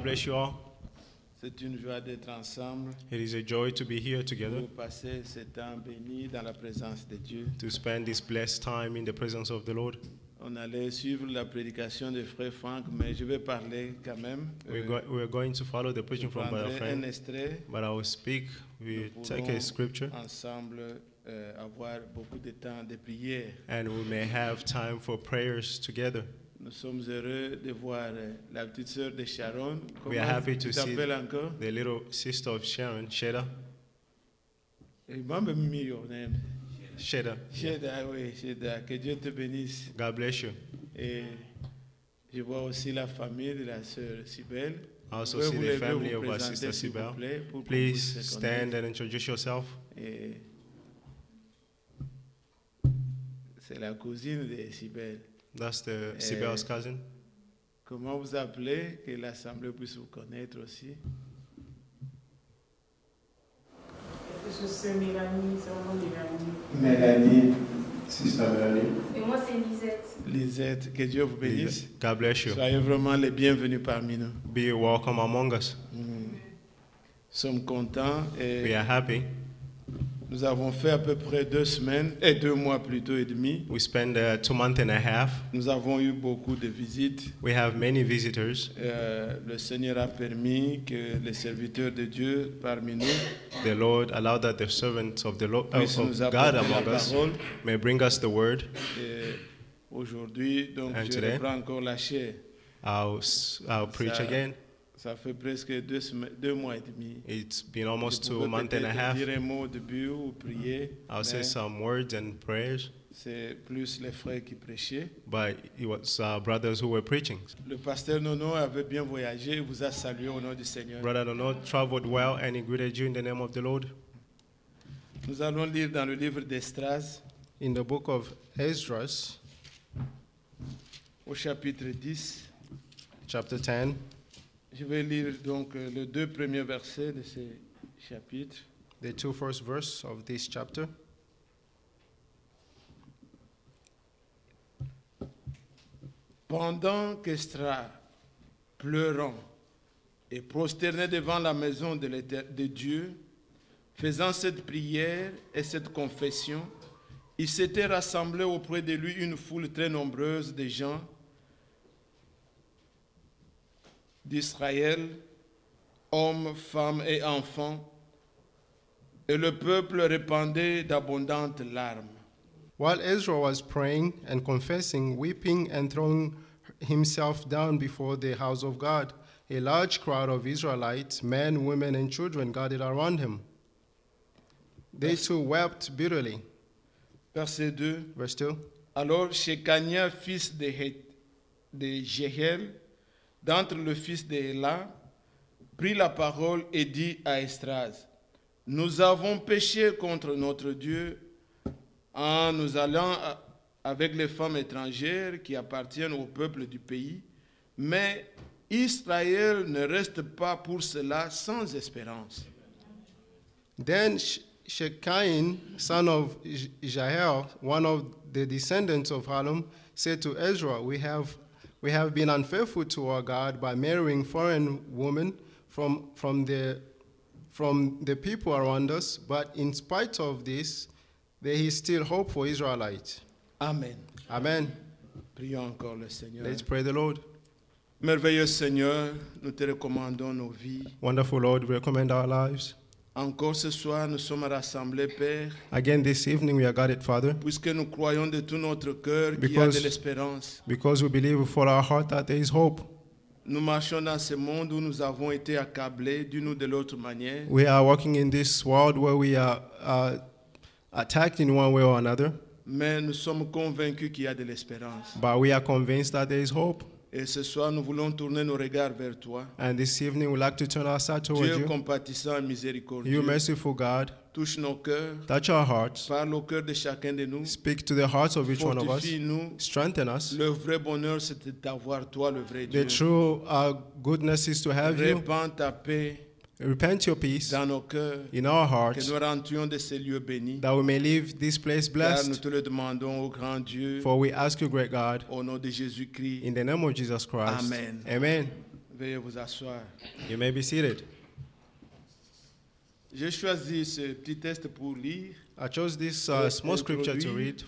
bless you all. C'est une joie d'être ensemble, It is a joy to be here together, pour passer ce temps béni dans la présence de Dieu. to spend this blessed time in the presence of the Lord. On allait suivre la prédication de Frère Franck, mais je vais parler quand même. We're going to follow the Je preaching from Brother prendrai un Frank, extrait. but I will speak. We Nous take a pourrons scripture, ensemble avoir beaucoup de temps de prière. and we may have time for prayers together. Nous sommes heureux de voir la petite sœur de Sharon. We are Comment happy tu to see t'appelles encore? the little sister of Sharon, Sheda. Sheda. Sheda, oui, Sheda. Que Dieu te bénisse. God bless you. Et je vois aussi la famille de la sœur Sibelle. I also Pouvez see vous the lever, family vous of our présenter, sister s'il vous Sibel. plaît, pour qu'on Please puisse se stand connaître. and introduce yourself. Et c'est la cousine de Sibelle. That's the Sibel's cousin. Comment vous appelez? Que l'Assemblée puisse vous connaître aussi. Je suis Mélanie, c'est vraiment Mélanie. Mélanie. Sister Melanie. Et moi, c'est Lisette. Lisette, que Dieu vous bénisse. God bless you. Soyez vraiment les bienvenus parmi nous. Be welcome among us. Nous sommes contents We et are happy. nous avons fait à peu près 2 semaines, et 2 mois plutôt et demi. We spent 2 months and a half. Nous avons eu beaucoup de visites. We have many visitors. Le Seigneur a permis que les serviteurs de Dieu parmi nous The Lord allowed that the servants of the Lord, puissent of nous God apporter la among us parole. may bring us the word. Et aujourd'hui, donc, And je today? reprends encore la chair. I'll preach Ça- again. Ça fait presque 2 mois et demi. It's been almost Je 2 pouvais months and a peut-être half. dire un mot au début ou prier, I'll say mais some words and prayers, c'est plus les frères qui prêchaient. but it was our brothers who were preaching. Le pasteur Nono avait bien voyagé, il vous a salué au nom du Seigneur. Brother Dono traveled well and he greeted you in the name of the Lord. Nous allons lire dans le livre d'Esdras, In the book of Esdras, au chapitre 10. chapter 10, Je vais lire donc les 2 premiers versets de ce chapitre. the 2 first verse of this chapter. Pendant qu'Esdras, pleurant et prosterné devant la maison de Dieu, faisant cette prière et cette confession, il s'était rassemblé auprès de lui une foule très nombreuse de gens d'Israël, hommes, femmes et enfants, et le peuple répandait d'abondantes larmes. While Ezra was praying and confessing, weeping and throwing himself down before the house of God, a large crowd of Israelites, men, women, and children gathered around him. They too wept bitterly. Verset 2. Verse 2. Alors Shekania, fils de Jehiel, d'entre le fils de Éla, prit la parole et dit à Esdras, « Nous avons péché contre notre Dieu en nous allant avec les femmes étrangères qui appartiennent au peuple du pays, mais Israël ne reste pas pour cela sans espérance. » Then Shekiah, son of Jael, one of the descendants of Halom, said to Ezra, We have been unfaithful to our God by marrying foreign women from the people around us, but in spite of this, there is still hope for Israelites. Amen. Amen. Prions encore le Seigneur. Let's pray the Lord. Merveilleux Seigneur, nous te recommandons nos vies. Wonderful Lord, we recommend our lives. Encore ce soir, nous sommes rassemblés, Père, Again this evening we are gathered, Father, puisque nous croyons de tout notre cœur qu'il y a Because- de l'espérance. because we believe for our heart that there is hope. Nous marchons dans ce monde où nous avons été accablés d'une ou de l'autre manière, We are walking in this world where we are attacked in one way or another, mais nous sommes convaincus qu'il y a de l'espérance. but we are convinced that there is hope. Et ce soir, nous voulons tourner nos regards vers toi. And this evening we'd like to turn our side towards Dieu you. compatissant et You miséricordieux, merciful God, touche nos cœurs, touch our hearts, parle au cœur de chacun de nous, speak to the hearts of each one of us, fortifie-nous. strengthen us. Le vrai bonheur, c'est d'avoir toi, le vrai Dieu. The true goodness is to have you. Répands ta paix Repent your peace dans nos cœurs, in our que hearts, nous rentrions de ces lieux bénis. that we may leave this place Car nous blessed. te le demandons au grand Dieu, For we ask you, great God, au nom de Jésus-Christ. in the name of Jesus Christ. Amen. Amen. Veuillez vous asseoir. You may be seated. J'ai choisi ce petit texte pour lire, I chose this Et- small scripture to introduit. read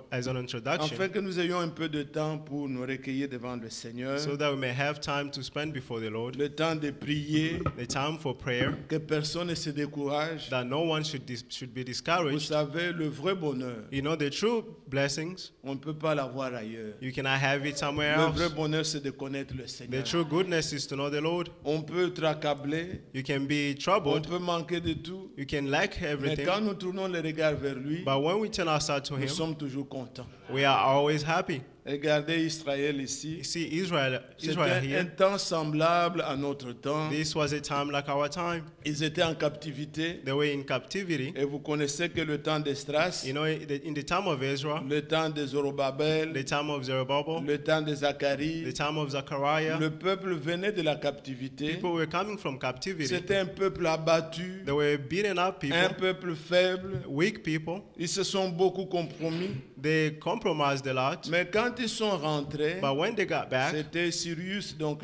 as an introduction afin que nous ayons un peu de temps pour nous recueillir devant le Seigneur, so that we may have time to spend before the Lord, le temps de prier, the time for prayer, que personne ne se décourage. that no one should be Vous discouraged. savez, le vrai bonheur, You know, the true blessings, on ne peut pas l'avoir ailleurs. you cannot have it somewhere Le vrai else. bonheur, c'est de connaître le The Seigneur. true goodness is to know the Lord. On peut être accablé, You can be on troubled, peut manquer de tout, you can lack mais everything, quand nous tournons le regard vers lui, but when we turn our side to nous Him, sommes toujours contents. we are always happy. Regardez Israël You ici. see, Israel C'était un here, temps semblable à notre temps. this was a time like our time. Ils étaient en captivité. They were in captivity. Et vous connaissez que le temps d'Estras, You know, in the time of Ezra, le temps de Zorobabel, the time of Zerubbabel, le temps de the Zacharie, time of Zechariah, le peuple venait de la captivité. people were coming from captivity. C'était un peuple abattu, They were beaten up un people, peuple faible. weak people. Ils se sont beaucoup compromis. They compromised a lot. Mais quand ils sont rentrés, But when they got back, c'était Sirius, donc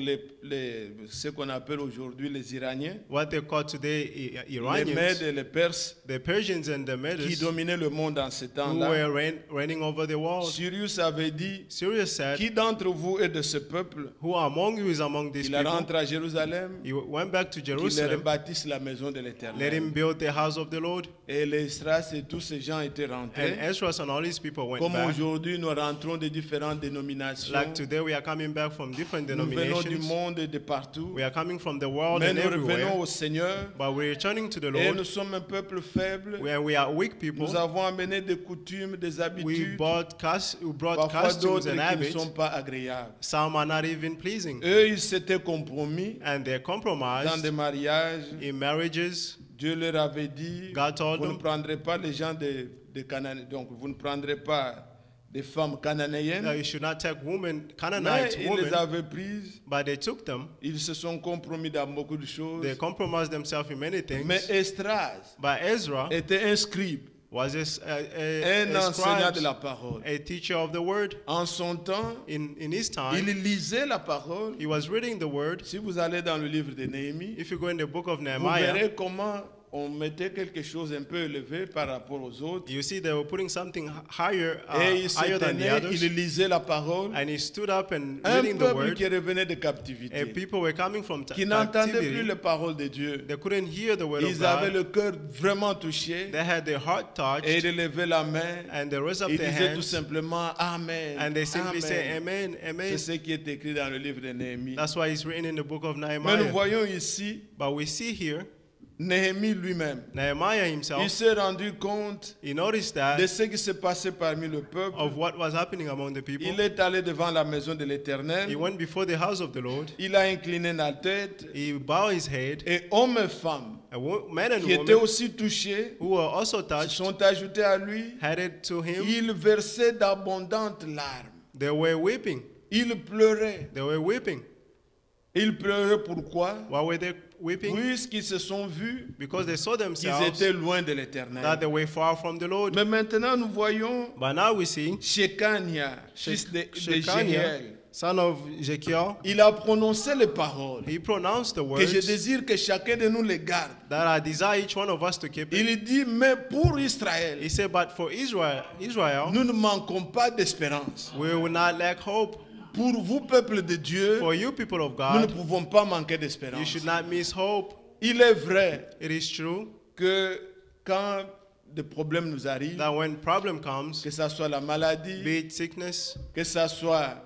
ce qu'on appelle aujourd'hui les Iraniens, what they call today les Iranians, Mèdes et les Perses, the Persians and the qui Medes, dominaient le monde en ce who temps-là. were reigning over the world. Sirius avait dit, Sirius said, qui d'entre vous est de ce peuple? who among you is among these Il people? rentre à Jérusalem, He went back to qu'il leur Jerusalem, rebâtisse la maison de let l'Éternel. him build the house of the Lord. Et les Estras et tous ces gens étaient And rentrés. Ezra and all these people went Comme back. aujourd'hui, nous rentrons de différentes dénominations. Like today, we are coming back from different Nous venons du denominations. monde et de partout. We are coming from the world Mais and nous revenons everywhere. au Seigneur. But we're returning to the Et nous Lord. sommes un peuple faible. We are weak people. Nous avons amené des coutumes, des We habitudes, brought parfois customs d'autres and qui ne habits. sont pas agréables. Some are not even pleasing. Eux, ils s'étaient compromis And they're dans compromised des mariages. in marriages. Dieu leur avait dit, God told vous ne them, prendrez pas les gens de Canaan, donc vous ne prendrez pas des femmes cananéennes. you should not take women, Mais Canaanite ils les women, avaient prises. but they took them. Ils se sont compromis dans beaucoup de choses. They compromised themselves in many things. Mais Estras But Ezra était un scribe, was un a enseignant de scribe, la parole. a teacher of the word. En son temps, In his il time, lisait la parole. he was reading the word. Si vous allez dans le livre de Néhémie, If you go in the book of vous Nehemiah, verrez comment on mettait quelque chose un peu élevé par rapport aux autres. you see they were putting something higher, Et il se higher than the tenait, others. il lisait la parole. And he stood up and Un reading the peuple word. qui revenait de And captivité, people were coming from qui n'entendait plus captivity. les paroles de Dieu. They couldn't hear the word of Ils avaient God. le cœur vraiment touché They had their heart touched. et ils levaient la main. And they raised up Ils their disaient tout hands. simplement Amen. And they simply say, Amen. Amen, Amen. C'est ce qui est écrit dans le livre de Néhémie. That's why it's written in the book of Mais nous Nehemiah. voyons ici But we see here, Néhémie lui-même. Nehemiah Il himself, s'est rendu compte he noticed de that ce qui se passait parmi le peuple. of what was happening among the people. Il est allé devant la maison de He l'Éternel. went before the house of the Lord. Il a incliné la tête. He bowed his head. Et hommes et femmes Men and qui étaient women aussi touchés who were also se touched sont ajoutés à lui. headed to him. Il versait d'abondantes larmes. They were weeping. Il pleurait. They were weeping. Il pleurait pourquoi? Why were they weeping? Puisqu'ils se sont vus Because they saw qu'ils themselves étaient loin de that l'Éternel. they were far from the Lord. Mais maintenant, nous voyons But now we see Shekania, fils de Shechaniah, Jéhiel. son of Jekiel, Il a prononcé les paroles he pronounced the que je words désire que chacun de nous les garde. that I desire each one of us to keep it. Il dit, mais pour Israël, He said, but for Israel, nous ne manquons pas d'espérance. we will not lack hope. Pour vous, peuple de Dieu, For you, people of nous ne God, pouvons pas manquer you d'espérance. should not miss hope. Il est vrai It is true que quand des problèmes nous arrivent, that when problem comes, que ce soit la maladie, be it sickness, que ce soit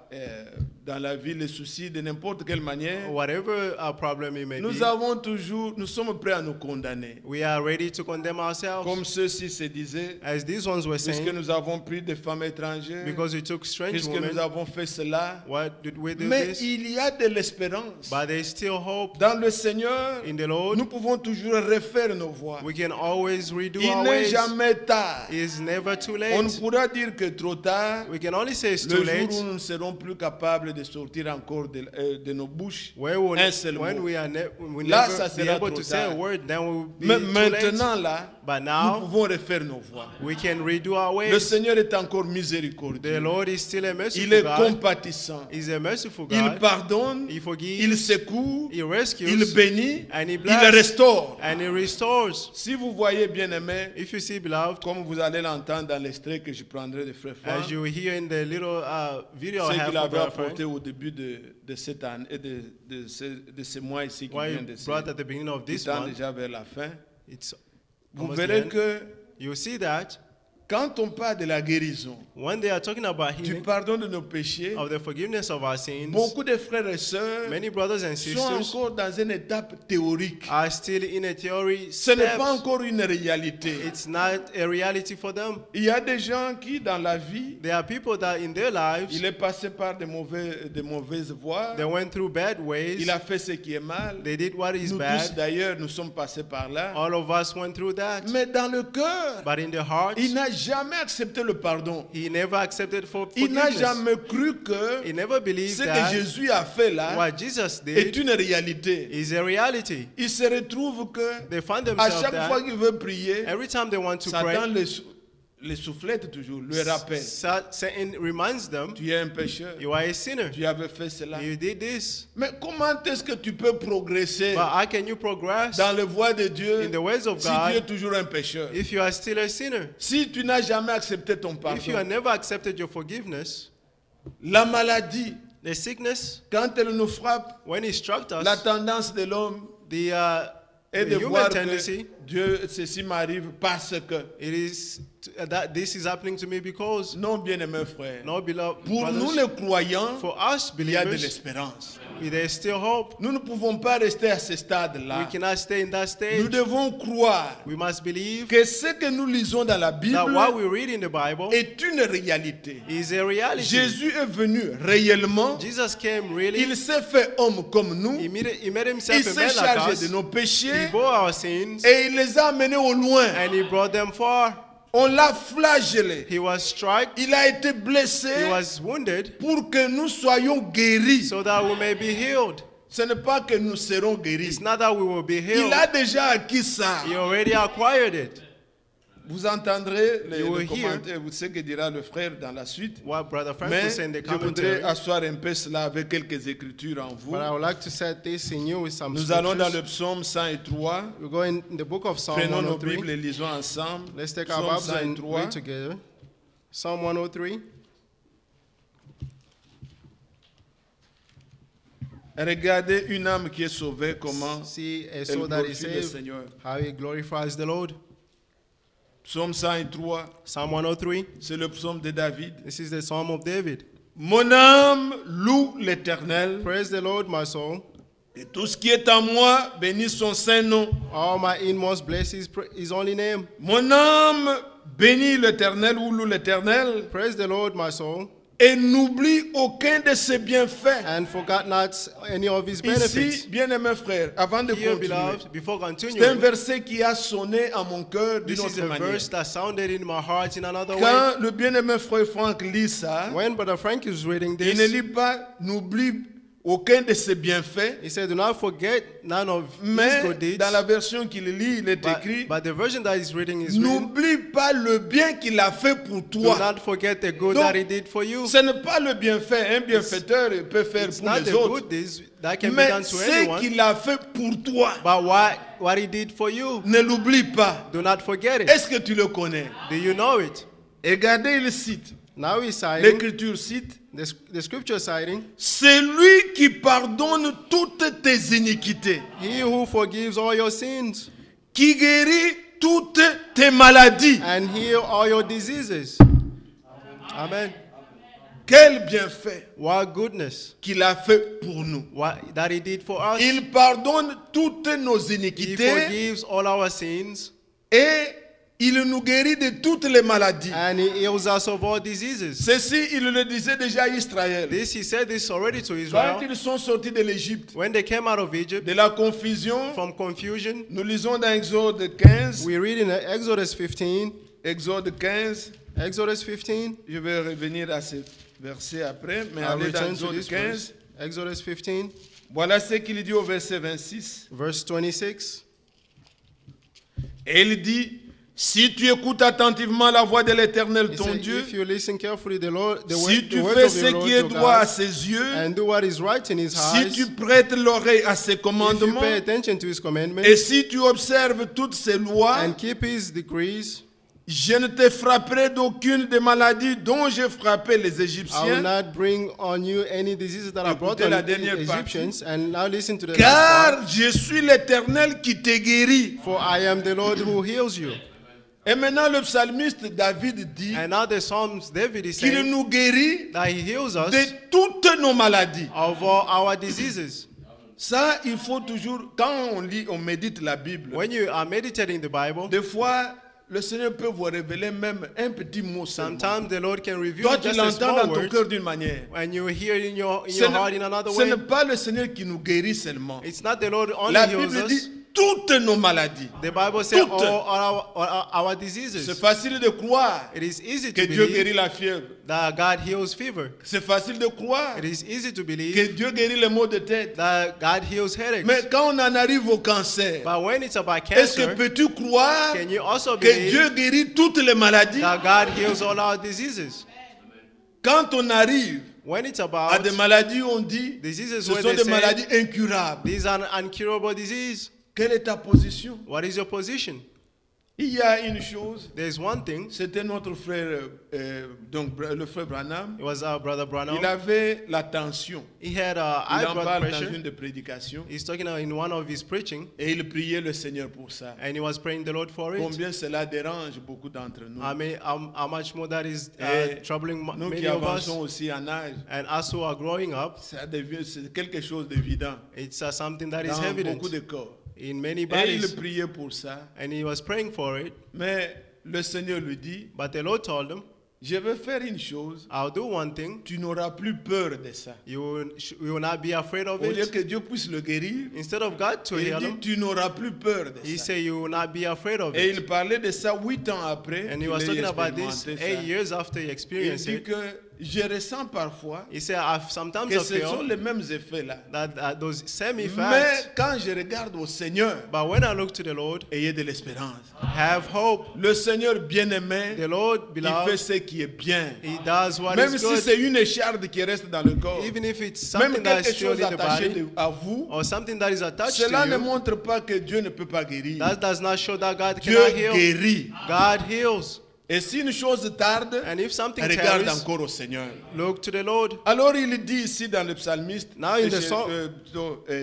dans la vie les soucis de n'importe quelle manière, whatever our problem it may nous be, nous sommes prêts à nous condamner. we are ready to condemn ourselves. Comme ceux-ci se disaient, As these ones were puisque saying, nous avons pris des femmes étrangères, because we took strange puisque women, nous avons fait cela, what did we do mais this? il y a de l'espérance. But there is still hope Dans le Seigneur, in the Lord. nous pouvons toujours refaire nos voies. We can always redo Il our n'est ways. jamais tard. It is never too On ne late. pourra dire que trop tard, We can only say it's le too jour late où nous ne serons plus capables capable de sortir encore de nos bouches Where we un seul when mot. we are we Là, never ça be sera able trop to say a tard. word, then we will be Mais too late. maintenant, là, But nous now pouvons refaire nos voix. we can redo our Le ways. Seigneur est encore The miséricordieux. Lord is still a Il merciful est God. compatissant. He's a merciful Il God. pardonne, He forgives. il secoue, He rescues. il bénit, And he il blesses. restaure. And He restores. Si vous voyez, bien aimé, If you see, beloved, comme vous allez l'entendre dans l'extrait que je prendrai de Frère Franck, as you hear in the little video I ce have qu'il for avait Brother Frank, apporté au début de cette année, de ce mois ici qui what vient you de se brought at the beginning of qui this tend month, déjà vers la fin, it's vous almost the verrez end. que You see that quand on parle de la guérison, when they are talking about du healing, pardon de nos péchés, of the forgiveness of our sins, beaucoup de frères et sœurs many brothers and sont sisters encore dans une étape théorique. are still in a theory Ce n'est pas steps. encore une réalité. It's not a reality for them. Il y a des gens qui, dans la vie, There are people that in their lives, il est passé par de mauvaises voies, they went through bad ways. il a fait ce qui est mal. They did what is Nous tous, bad. d'ailleurs, nous sommes passés par là. All of us went through that. Mais dans le cœur, But in the heart, il n'a jamais accepté le pardon. he never accepted Il n'a forgiveness. jamais cru que He never believed ce que that Jésus a fait là what Jesus est did une réalité. is a reality. Il se retrouve que They find à themselves chaque fois that qu'il veut prier, every time they want to Satan pray, les soufflette toujours, lui rappelle. Satan reminds them, Tu es un pécheur, you are a sinner. tu avais fait cela. You did this. Mais comment est-ce que tu peux progresser But how can you progress dans les voies de Dieu in the ways of si tu es God toujours un pécheur? if you are still a sinner? Si tu n'as jamais accepté ton If you have pardon, never accepted your forgiveness, la maladie, the sickness, quand elle nous frappe, when it struck us, la tendance de l'homme the est de human voir tendency, que Dieu, ceci m'arrive parce que. it is that this is happening to me because, Non, bien-aimés frères. no, beloved Pour nous brothers, les croyants, for us il y a de believers, l'espérance. there is still hope. Nous ne pouvons pas rester à ce We stade-là. cannot stay in that Nous stage. devons croire We must believe que ce que nous lisons dans la that Bible what we read in the Bible est une réalité. is a reality. Jésus est venu réellement. Jesus came really. Il s'est fait homme comme nous. He made Il himself a s'est man like chargé us. de nos He péchés bore our sins et il les a amenés au loin. and he brought them far. On l'a flagellé. He was struck, Il a été he blessé was wounded pour que nous soyons guéris. so that we may be healed. Ce n'est pas que nous serons guéris. It's not that we will be Il healed. a déjà acquis ça. He already acquired it. Vous entendrez You will les hear commentaires, vous savez que dira le frère dans la suite. What Brother Frank Mais will say in the je voudrais commentary. asseoir un peu cela avec quelques écritures en vous. But I would like to set this in you with some Nous allons dans scriptures. le psaume 103. We go in the book of Psalm Prenons nos Bibles 103. et lisons ensemble. Let's take our Psaume Bibles and 103. read together. Psalm 103. Regardez une âme qui est sauvée, comment See a elle soul that is glorifie le saved, Seigneur. how he glorifies the Lord. Psaume 103, Psalm 103. c'est le psaume de David. This is the Psalm of David. Mon âme loue l'Éternel, Praise the Lord, my soul. et tout ce qui est en moi bénit son saint nom. All my inmost bless his holy name. Mon âme bénit l'Éternel ou loue l'Éternel, Praise the Lord, my soul. et n'oublie aucun de ses bienfaits. And forget not any of his Ici, benefits. bien-aimés frères, avant de Here, continuer, beloved, before c'est un continuing, verset qui a sonné à mon cœur d'une this is autre a manière. verse that sounded in my heart in another way. Quand le bien-aimé frère Franck lit ça, When Brother Frank is reading il ne this, lit pas, n'oublie aucun de ses bienfaits, he said, do not forget none of his mais good deeds. dans la version qu'il lit, il est écrit, But the version that he's reading is written, n'oublie pas le bien qu'il a fait pour do toi. not forget the good Donc, that he did for you. Ce n'est pas le bienfait, un bienfaiteur peut faire It's pour not les the autres, good deeds that can be mais done to ce anyone, qu'il a fait pour toi, but what he did for you, ne l'oublie pas. do not forget it. Est-ce que tu le connais? Do you know it? Et regardez, il cite, Now he's citing, l'écriture cite, the scripture citing, c'est lui qui pardonne toutes tes iniquités, he who forgives all your sins qui guérit toutes tes maladies. and heal all your diseases. Amen. Quel bienfait What goodness qu'il a fait pour nous. what that he did for us. Il pardonne toutes nos He iniquités forgives all our sins et il nous guérit de toutes les maladies. and he heals us of all diseases. Ceci, il le disait déjà à Israël. This he said this already to Quand Israel ils sont sortis de l'Égypte, when they came out of Egypt de la confusion, from confusion. nous lisons dans Exode 15. We read in Exodus 15. Exode 15, Exodus 15. je vais revenir à ce verset après, mais I'll allez dans return to Exode this verse. 15. Exodus 15, Voilà ce qu'il dit au verset 26. verse 26. Et il dit, si tu écoutes attentivement la voix de l'Éternel He ton said, Dieu, if you listen carefully the Lord, the si word, tu the word fais of ce your Lord qui est your droit à God, ses yeux, and do what is right in His si eyes, tu prêtes l'oreille à ses if you commandements, pay attention to His commandments, et si tu observes toutes ses lois, and keep His decrees, je ne te frapperai d'aucune des maladies dont j'ai frappé les I will Égyptiens, not bring on you any diseases that are brought Écoutez on la the dernière Egyptians. And now listen to the last car je suis l'Éternel qui te guérit. part. For I am the Lord who heals you. Et maintenant le psalmiste David dit And now the Psalms, David is qu'il saying nous guérit that He heals us de toutes nos maladies. of all our diseases. Ça, il faut toujours, quand on lit, on médite la Bible, When you are meditating the Bible, des fois, le Seigneur peut vous révéler même un petit mot seulement. sometimes the Lord can reveal Toi, tu just a l'entends small dans ton word, cœur d'une manière. and you hear it in your Ce heart in another n'est way. pas le Seigneur qui nous guérit seulement. It's not the Lord only La heals Bible us. dit toutes nos maladies. The Bible says Toutes. all our C'est diseases. facile de croire It is easy que to Dieu believe guérit la fièvre. that God heals fever. C'est facile de croire It is easy to que believe Dieu guérit les maux de tête. that God heals headaches. Mais quand on en arrive au cancer, But when it's about est-ce que cancer, peux-tu croire can you also que believe Dieu guérit toutes les maladies? that God heals all our diseases? Quand on arrive When it's à about des maladies, on dit diseases ce where sont they des say maladies incurables. these are incurable disease, Quelle est ta position? what is your position? Il y a une chose, There's one thing. c'était notre frère, le frère Branham. It was our brother Branham. Il avait la tension. He had Il high en blood parle dans pressure. une des prédications. He's talking in one of his preaching, Et il priait le Seigneur pour ça. and he was praying the Lord for it. Combien cela dérange beaucoup d'entre nous. I mean, how much more that is Et troubling nous many qui of us, avançons aussi en âge, and us who are growing up. ça devient c'est quelque chose d'évident It's something that is dans evident beaucoup de corps. in many Et bodies, il priait pour ça. and he was praying for it. Mais le Seigneur lui dit, But the Lord told him, je vais faire une chose, I'll do one thing. tu n'auras plus peur de ça. You will not be afraid of Au lieu it. que Dieu puisse le guérir, Instead of God to il heal dit, him, tu n'auras plus peur de He ça. said you will not be afraid of Et it. il parlait de ça 8 ans après. And he qu'il was ait talking about this expérimenté 8 ça. years after he Il experienced dit it. que je ressens parfois He said, sometimes que I ce sont feel les mêmes effets-là. that those same Mais effects, quand je regarde au Seigneur, but when I look to the Lord, ayez de l'espérance. have hope. Le Seigneur bien-aimé, The Lord, il fait beloved, ce qui est bien. He does what Même is si good. c'est une écharde qui reste dans le corps, Even if it's même something that is quelque still chose in the attaché body, à vous, or something that is attached cela to ne you, montre pas que Dieu ne peut pas guérir. that does not show that God Dieu cannot heal. guérit. God heals. Et si une chose tarde, And if something regarde tarries, encore au Seigneur. look to the Lord. Alors il dit ici dans le psalmiste, Now in the chez- psalm-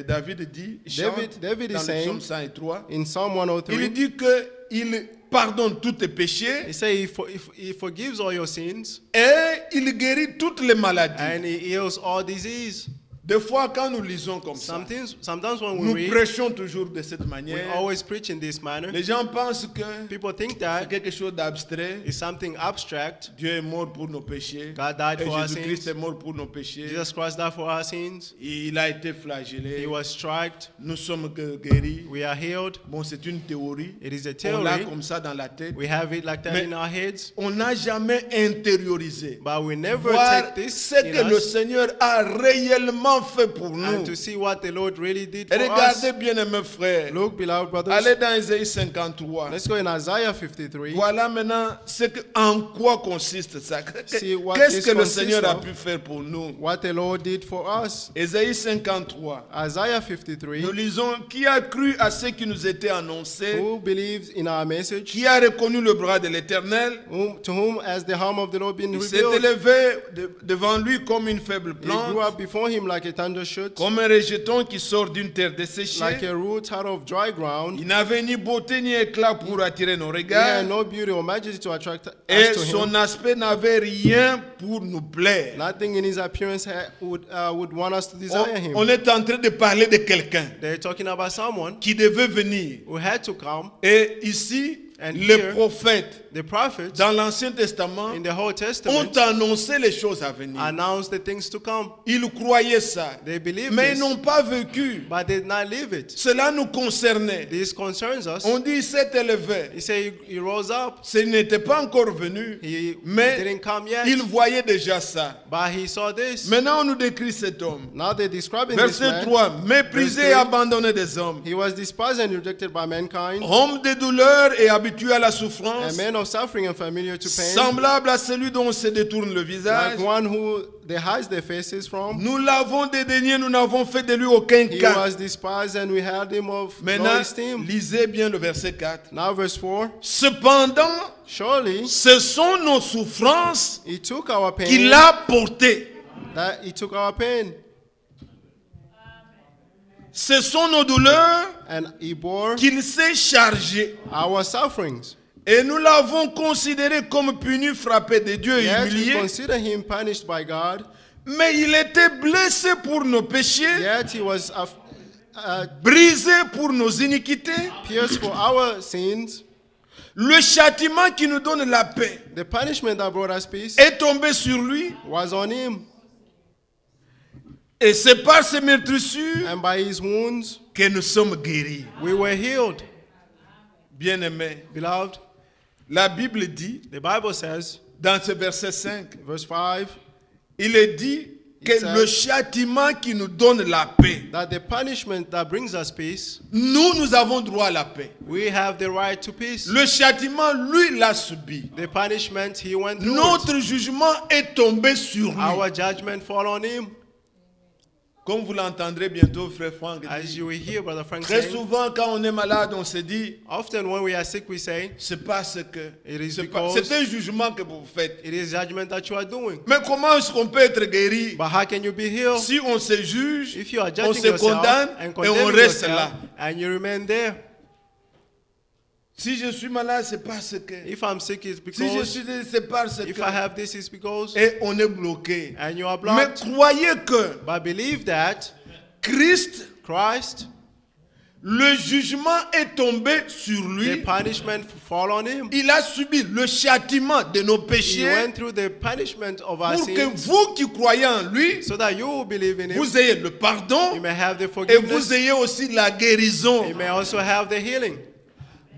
David dit, chante David is dans le saying, psaume 103, In Psalm il 103, dit qu'il pardonne tous tes péchés he says he forgives all your sins et il guérit toutes les maladies. and he heals all disease. Des fois, quand nous lisons comme ça, Sometimes when nous we read, prêchons toujours de cette we manière. always preach in this manner. Les gens pensent que People think c'est that quelque chose d'abstrait. it's something abstract. Dieu est mort pour nos péchés. God died Et for our Jésus-Christ sins. est mort pour nos péchés. Jesus Christ died for our sins. Il a été flagellé. He was struck. Nous sommes guéris. We are healed. Bon, c'est une théorie. It is a On l'a theory. comme ça dans la tête. We have it like that Mais in our heads. on n'a jamais intériorisé. But we never Voir take this ce in que le us Seigneur a réellement fait pour nous. and to see what the Lord really did for Regardez us. bien, mes frères. Look, beloved brothers. Allez dans Isaïe 53. Let's go in Isaiah 53. Voilà maintenant en quoi consiste ça. See what Qu'est-ce this que le consists Seigneur a of. pu faire pour nous? What the Lord did for us. Isaïe 53. Isaiah 53. Nous lisons, qui a cru à ce qui nous était annoncé, Who believes in our message? qui a reconnu le bras de l'Éternel, To whom has the arm of the Lord been il s'est revealed? élevé devant lui comme une faible He grew plante, up before him like a thunder shoot, comme un rejeton qui sort d'une terre desséchée. like a root out of dry ground. Il n'avait ni beauté ni éclat pour attirer nos He regards, had no beauty or majesty to attract et us to son him. aspect n'avait rien pour nous plaire. Nothing in his appearance would want us to On, desire him. on est en train de parler de quelqu'un They're talking about someone qui devait venir. who had to come. Et ici, And les here, prophètes the prophets dans l'Ancien Testament in the Old ont Testament annoncé les choses à venir. announced the things to come. Ils croyaient ça, They believed mais ils this, n'ont pas vécu. but they did not live it. Cela nous concernait. This concerns us. On dit il s'est élevé. He said he rose up. Ce n'était pas encore venu, He mais didn't come yet, il voyait déjà ça. but he saw this. Maintenant, on nous décrit cet homme. Now they're describing this Verset man. 3. Méprisé et Verset- abandonné des hommes. He was despised and rejected by mankind, Homme de douleur et habitué à la a souffrance. man of suffering and familiar to pain, Semblable à celui dont on se détourne le visage. like one who they hide their faces from. Nous l'avons dédaigné, nous n'avons fait de lui aucun He cas. was despised and we held him of no Maintenant, esteem. lisez bien le verset 4. Now verse 4. Cependant, Surely ce sont nos souffrances he took our pain, qu'il a portées. that he took our pain, Ce sont nos douleurs and he bore qu'il s'est chargé. our sufferings. Et nous l'avons considéré comme puni, frappé de Dieu et Yet we humilié. consider him punished by God. Mais il était blessé pour nos péchés, Yet he was brisé pour nos iniquités. pierced for our sins. Le châtiment qui nous donne la paix The punishment that brought us peace est tombé sur lui. was on him, Et c'est par ses meurtrissures and by his wounds que nous sommes guéris. we were healed. Bien-aimés, Beloved, la Bible dit, the Bible says, dans ce verset 5, verse 5, il est dit que It says- le châtiment qui nous donne la paix, that the punishment that brings us peace, nous avons droit à la paix. we have the right to peace. Le châtiment, lui, l'a subi. The punishment he went through, Notre jugement est tombé sur lui. our judgment fall on him. Comme vous l'entendrez bientôt, frère Franck. As dit, you will hear Brother Frank très saying, souvent, quand on est malade, on se dit, often when we are sick we say, c'est parce que It is c'est un jugement que vous faites. it is judgment that you are doing. Mais comment est-ce qu'on peut être guéri But how can you be healed si on se juge, if you are on judging se yourself condamne and et on condemning reste yourself là? and you remain there? Si je suis malade, c'est parce que. If I'm sick, it's Si je because suis c'est parce if que. I have this, it's because Et on est bloqué. and you are Mais blocked. croyez que But believe that Christ, Christ, le jugement est tombé sur the lui. punishment fall on him. Il a subi le châtiment de nos He péchés went through the punishment of our pour que sins vous qui croyez en lui, so that you will believe in him. vous ayez le pardon You may have the et vous forgiveness. ayez aussi la guérison. You may also have the healing.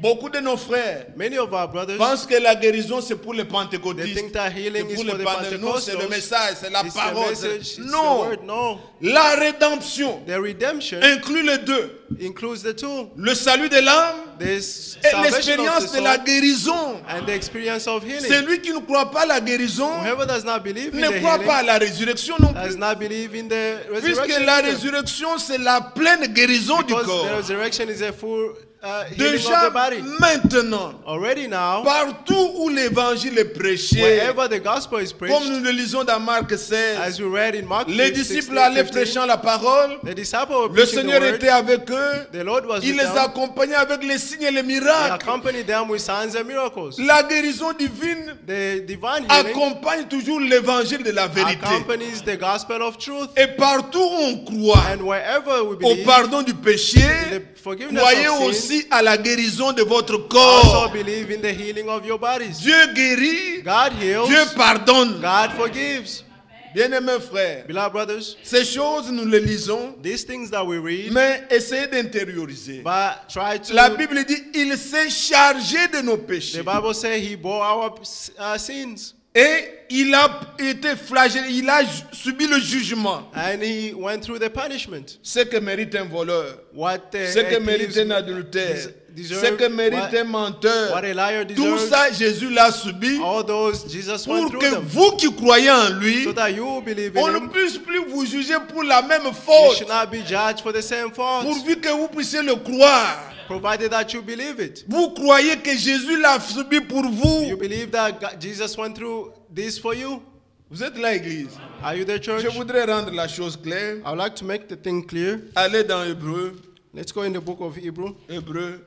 Beaucoup de nos frères Many of our brothers, pensent que la guérison c'est pour les they pentecôtistes. think that C'est healing is pour for les the pentecôtistes. Non, c'est le Pentecostals. message, c'est la It's the parole. message, it's the Non, word. No. la rédemption The redemption inclut les deux. includes the two. Le salut de l'âme There's et salvation of l'expérience the de la soul guérison. and the experience of healing. Celui qui ne croit pas à la guérison Whoever does not believe in ne the croit healing pas à la résurrection non does plus. not believe in the Puisque resurrection. la either. résurrection, c'est la pleine guérison du Because the corps. resurrection is a full healing of Déjà the body. maintenant, Already now, partout où l'évangile est prêché, wherever the gospel is comme preached, nous le lisons dans Marc 16, as we read in Mark les 16, disciples allaient 15, prêchant la parole, the disciples were le preaching the Seigneur word. était avec eux, The Lord was il with les them. accompagnait avec les signes et les He miracles. accompanied them with signs and miracles. La guérison divine The divine healing accompagne toujours l'évangile de la vérité. accompanies the gospel of truth. Et partout où on croit And wherever we au believe, pardon du péché, the forgiveness croyez of sins, aussi à la guérison de votre also corps. believe in the healing of your bodies. Dieu guérit, God heals, Dieu pardonne. God forgives. Bien-aimés frères, Beloved brothers, ces choses nous les lisons, these things that we read, mais essayez d'intérioriser. but try to, La Bible dit, il s'est chargé de nos the péchés. Bible says he bore our sins Et il a été flagellé, il a subi le jugement. and he went through the punishment. Ce que mérite un voleur, What ce que mérite un adultère, ce que mérite un menteur. what a liar Tout deserves, ça, Jésus l'a subi all those Jesus went pour through que them, vous qui croyez en lui, so that you will believe on in ne him. puisse plus vous juger pour la même You faute, should not be judged for the same faults, pourvu que vous puissiez le croire. provided that you believe it. Vous croyez que Jésus l'a subi pour You vous. believe that Jesus went through this for you? Vous êtes là, Église. Are you the church? Je voudrais rendre la chose claire. I would like to make the thing clear. Allez dans Hébreu, Let's go in the book of Hebrew. Hébreu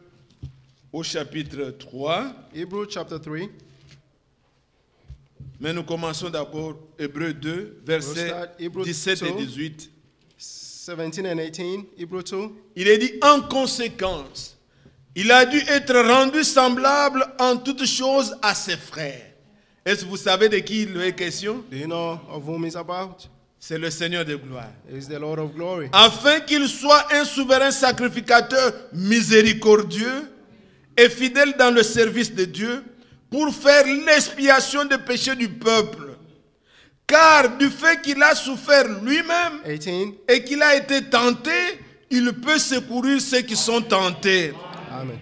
au chapitre 3. Hebrew chapter 3. Mais nous commençons d'abord Hébreu 2, versets start Hebrew 17 et 2. 18. 17 and 18, Hebrew 2. Il est dit, en conséquence, Il a dû être rendu semblable en toutes choses à ses frères. Est-ce que vous savez de qui il est question? Do you know of whom he's about? C'est le Seigneur de gloire. He's the Lord of glory. Afin qu'il soit un souverain sacrificateur miséricordieux et fidèle dans le service de Dieu pour faire l'expiation des péchés du peuple. Car du fait qu'il a souffert lui-même 18. et qu'il a été tenté, il peut secourir ceux qui sont tentés. Amen.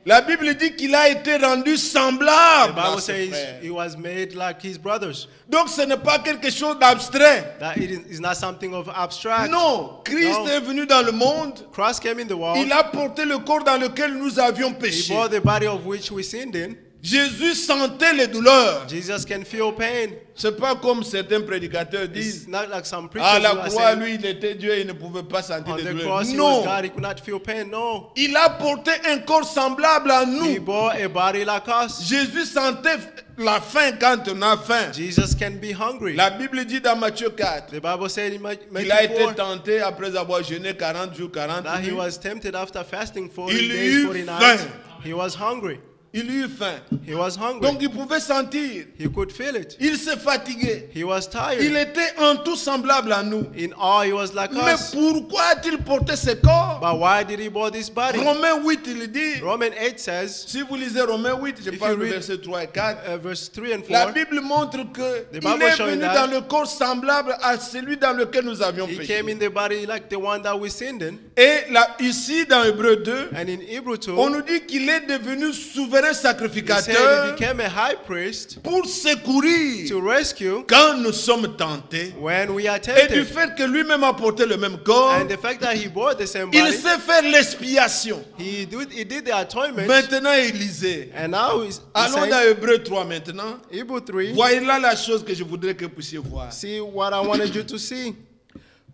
La Bible dit qu'il a été rendu The semblable à Bible ses says frères. he was made like his brothers. Donc ce n'est pas quelque chose d'abstrait. That it is not something of abstract. Non, Christ No. est venu dans le monde. Christ came in the world. Il a porté le corps dans lequel nous avions He péché. bore the body of which we sinned in. Jésus sentait les douleurs. Jesus can feel pain. C'est pas comme certains prédicateurs It's disent. not like some À preachers la who are croix, saying, lui, il était Dieu, il ne pouvait pas sentir on les the douleurs. cross he was Non, God, he could not feel pain. No. il a porté un corps semblable à He nous. bore a body like us. Jésus sentait la faim quand on a faim. Jesus can be hungry. La Bible dit dans Matthieu 4 The Bible said in qu'il a été Matthew 4 tenté après avoir jeûné 40 jours, 40 that he nuits. was tempted after fasting 40 Il days, eut 40 nights. faim. He was hungry. Il eut faim. He was hungry. Donc il pouvait sentir. He could feel it. Il se fatiguait. He was tired. Il était en tout semblable à nous. In all, he was like Mais us. pourquoi a-t-il porté ce corps? But why did he bore this body? Romains 8, il dit. Romans 8 says, Si vous lisez Romains 8, je If parle you du read, verset 3 et 4. verse 3 and 4, La Bible montre que The il Bible est showing venu that dans le corps semblable à celui dans lequel nous avions he péché. came in the body like the one that we sinned in. Et là, ici, dans Hébreux 2, And in Hebrew 2, on nous dit qu'il est devenu souverain he said sacrificateur he became a high priest pour secourir to rescue quand nous sommes tentés. when we are Et du tempted. fait que lui-même a porté le même corps, And the fact that he bore the same il body, sait faire l'expiation. he did the atonement. Maintenant, Élisée. And now he's Allons saying, dans Hébreux 3 maintenant. Hebrew 3, Voyez là la chose que je voudrais que vous puissiez voir. see what I wanted you to see.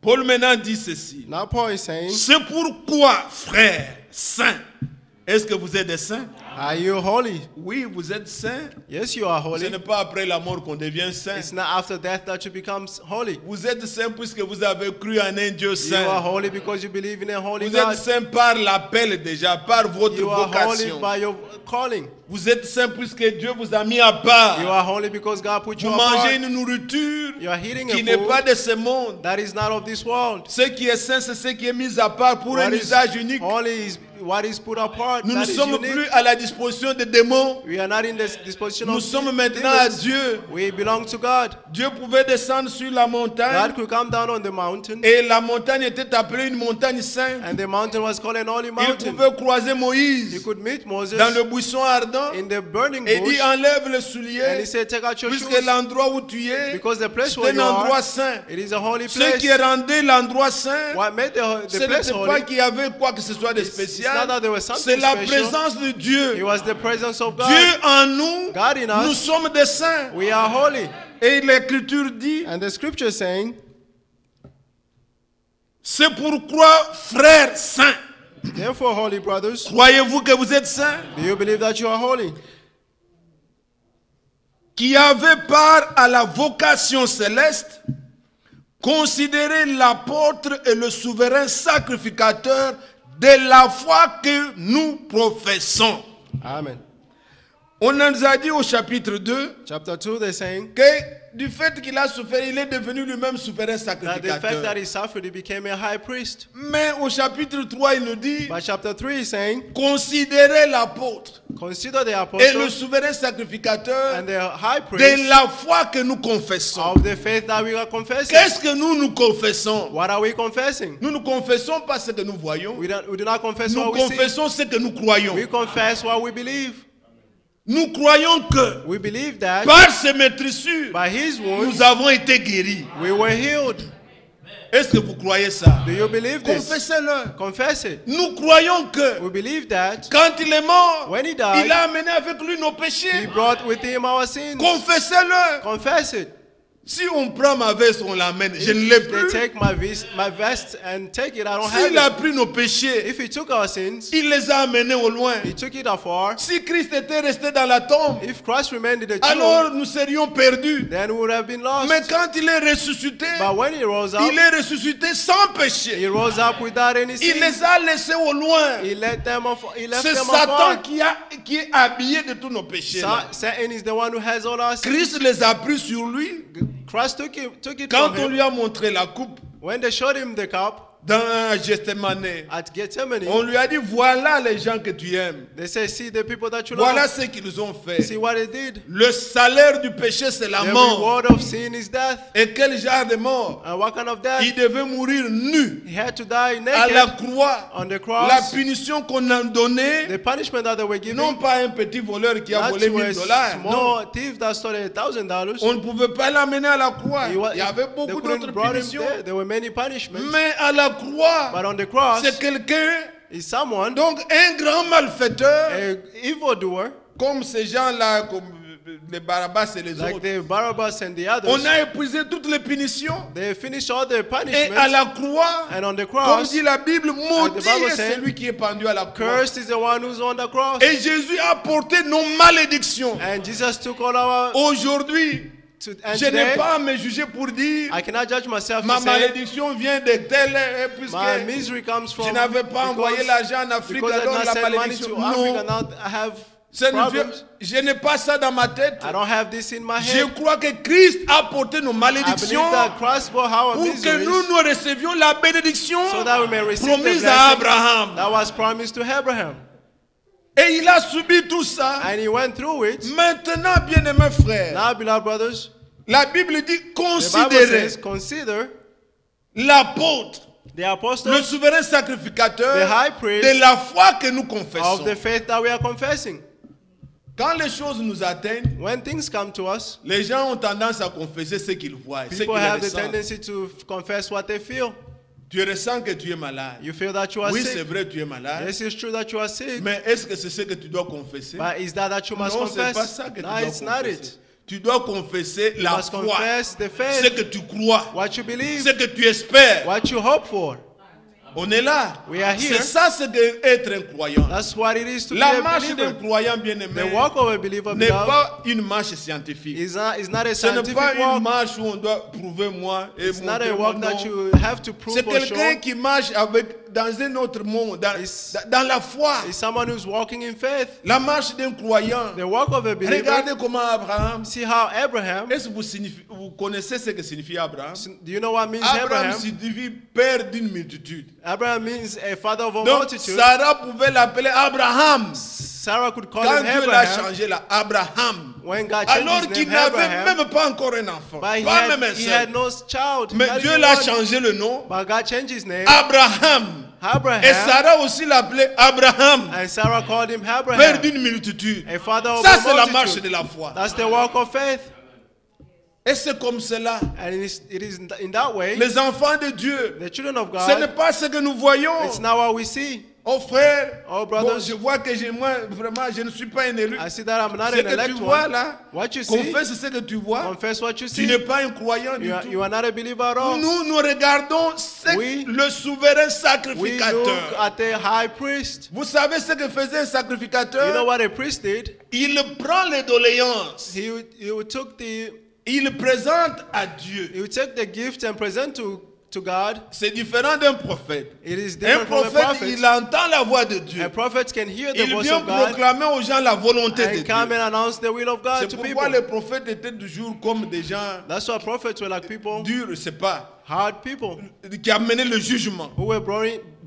Paul maintenant dit ceci. Now Paul is saying, C'est pourquoi, frères saints, est-ce que vous êtes des saints? are you holy? Oui, vous êtes saints. Yes, you are Ce holy. n'est pas après la mort qu'on devient saint. It's not after death that you become holy. Vous êtes saints puisque vous avez cru en un Dieu You are saint. holy because you believe in a holy Vous êtes God. saints par l'appel déjà, par votre You are holy vocation. by your calling. Vous êtes saints puisque Dieu vous a mis à part. You are holy because God put you Vous mangez apart. une nourriture You are eating qui a n'est pas food de ce monde. that is not of this world. Ce qui est saint, c'est ce qui est mis à part pour un What is usage unique. holy is what is put apart. Nous ne That is sommes unique. plus à la disposition des démons. We are not in this disposition Nous of sommes maintenant à demons. Dieu. We belong to God. Dieu pouvait descendre sur la montagne God could come down on the mountain, et la montagne était appelée une montagne sainte. and the mountain was called an holy Il mountain. pouvait croiser He Moïse could meet Moses dans le buisson ardent in the burning et bush, dit enlève le and soulier he said, take out your puisque shoes, l'endroit où tu es because the place c'est where un you endroit are, saint. it is a holy Ce place. qui rendait l'endroit saint, What made ce the place n'était pas holy? qu'il y avait quoi que ce soit de It's spécial, not that there was something c'est la special. présence de It Dieu. was the presence of God. Dieu en nous, God in nous us, sommes des saints. we are holy. Et l'Écriture dit, And the scripture saying, c'est pourquoi, frères saints, therefore, holy brothers, croyez-vous que vous êtes saints? do you believe that you are holy? Qui avez part à la vocation céleste, considérez l'apôtre et le souverain sacrificateur de la foi que nous professons. Amen. On nous a dit au chapitre 2 Chapter 2, they're saying que du fait qu'il a souffert, il est devenu lui-même souverain that the fact that sacrificateur. he suffered, he became a high priest. Mais au chapitre 3, il nous dit, But chapter 3 is saying, considérez l'apôtre consider the et le apostle souverain sacrificateur and the high de priest la foi que nous confessons. of the faith that we are confessing. Qu'est-ce que nous confessons? What are we confessing? Nous ne confessons pas ce que nous voyons. We do not confess Nous what we see. confessons ce que nous croyons. We confess what we believe. Nous croyons que We believe that par ces maîtrissures, by his wounds nous avons été guéris. we were healed. Est-ce que vous croyez ça? Do you believe this? Confessez-le. Confess it. Nous croyons que We believe that quand il est mort, when he died, il a amené avec lui nos he péchés. brought with him our sins. Confessez-le. Confess it. Si on prend ma veste, on l'amène. Je ne l'ai If they plus. take my vest and take it, I don't have S'il a it. pris nos péchés, If he took our sins, il les a amenés au loin. he took it afar. Si Christ était resté dans la tombe, If Christ remained in the alors tomb, nous serions perdus. then we would have been lost. Mais quand il est ressuscité, But when he rose up, il est ressuscité sans péché. he rose up without any Il sin. les a laissés au loin. He left C'est them Satan afar. qui est habillé de tous nos péchés. là. Satan is the one who has all our sins. Christ les a pris sur lui. Christ took it Quand from on him. lui a montré la coupe When they showed him the cup dans Gethsemane, at Gethsemane, on lui a dit, voilà les gens que tu aimes. they say, see the people that you Voilà love. ce qu'ils ont fait. See what they did. Le salaire du péché, c'est la The mort. reward of sin is death. Et quel genre de mort? And what kind of death? Il devait mourir nu He had to die à la naked croix. on the La cross. punition qu'on a donnée, The punishment that they were given, non pas un petit voleur qui a not volé to a $1000. Non, small thief that stole $1,000. on ne pouvait pas l'amener à la croix. He wa- Il y avait they beaucoup couldn't d'autres brought him punitions. there. There were many punishments. Mais à la croix, But on the cross c'est quelqu'un, is someone, donc un grand malfaiteur, a evildoer, comme ces gens-là, comme les Barabbas et les like autres. the Barabbas and the others. On a épuisé toutes les punitions. They finished all their Et à punishments. la croix, And on the comme cross, dit la Bible, maudit Bible est says, celui qui est pendu à la croix. cursed is the one who's on the cross. Et Jésus a porté nos malédictions. And Jesus took all our. Aujourd'hui, And je n'ai today, pas à me juger pour dire I cannot judge myself ma to say malédiction vient de tel, puisque my misery comes from je n'avais pas envoyé l'argent en Afrique, because I did alors not la send money malédiction. to Africa. Non, Now I have ça ne vient- problems. je n'ai pas ça dans ma tête. I don't have this in my Je head. crois que Christ a porté nos I believe malédictions that Christ bore our pour que miseries nous recevions la bénédiction so that we may receive the promise à blessing Abraham. that was promised to Abraham. Et il a subi tout ça. And he went through it. Maintenant, bien-aimés frères, Now, beloved brothers, la Bible dit the Bible considérez says, consider l'apôtre, the le apostles souverain sacrificateur The high priest de la foi que nous of confessons. the faith that we are confessing. Quand les choses nous atteignent, When things come to us, les gens ont tendance à confesser ce qu'ils voient, ce qu'ils people have the ressentent. tendency to confess what they feel. Tu ressens que tu es malade. You feel that you are Oui, c'est sick. vrai, tu es malade. Yes, it's true that you are sick. Mais est-ce que c'est ce que tu dois confesser? But is that you must Non, c'est pas confess? ça que tu No, dois it's not confesser. it. Tu dois confesser You la must foi, confess the ce faith, que tu crois, what you believe, ce que tu espères. what you hope for. On est là. We are here. C'est ça, c'est d'être un croyant. That's what it is to La be a marche d'un believer. croyant bien-aimé The walk of a believer, n'est beloved, pas une marche scientifique. is not a Ce n'est scientific pas une walk. marche où on doit prouver moi et It's not montrer a mon walk that nom. you have to prove C'est for quelqu'un sure. qui marche dans un autre monde, It's- dans la foi. It's someone who's walking in faith. La marche d'un croyant. The walk of a believer. Regardez comment Abraham. See how Abraham. Est-ce que vous connaissez ce que signifie Abraham? Do you know what means Abraham Abraham? signifie père d'une multitude. Abraham means a father of a Donc multitude. Sarah pouvait l'appeler Abraham. Sarah could call Quand him Dieu l'a Abraham changé là, Abraham. when God changed Alors his qu'il name n'avait Abraham. même pas encore un enfant. But Pas même un he had seul. no child. Mais not Dieu even l'a one. changé le nom. But God changed his name. Abraham. Abraham. Et Sarah aussi l'appelait Abraham. And Sarah called him Père Abraham. d'une multitude. A father of Ça a c'est la marche multitude. de la foi. That's the walk of faith. Et c'est comme cela. And it is in that way, Les enfants de Dieu. the children of Ce n'est God, pas ce que nous voyons. it's not what we see. Oh frère, Oh, bon, brothers. je vois que moi, vraiment, je ne suis pas un élu. I see that I'm not Ce an que tu elect vois one. là, What you see, confesse ce que tu vois. confess what you Tu see. n'es pas un croyant du tout. You are not a believer at all. Nous regardons Oui. le souverain We sacrificateur. look at the high priest. Vous savez ce que faisait un You know sacrificateur? what a priest did? Il prend les doléances. He took Il présente à Dieu. he would take the gift and present to God. C'est différent d'un prophète. It is Un different from a prophète, prophet. il entend la voix de Dieu. A prophet can hear the Il voice vient of God proclamer aux gens la volonté de and come Dieu. and announce the will of God C'est to pourquoi people. les prophètes étaient toujours comme des gens That's why prophets were like people, durs, c'est pas, hard people, qui amenaient le jugement. who were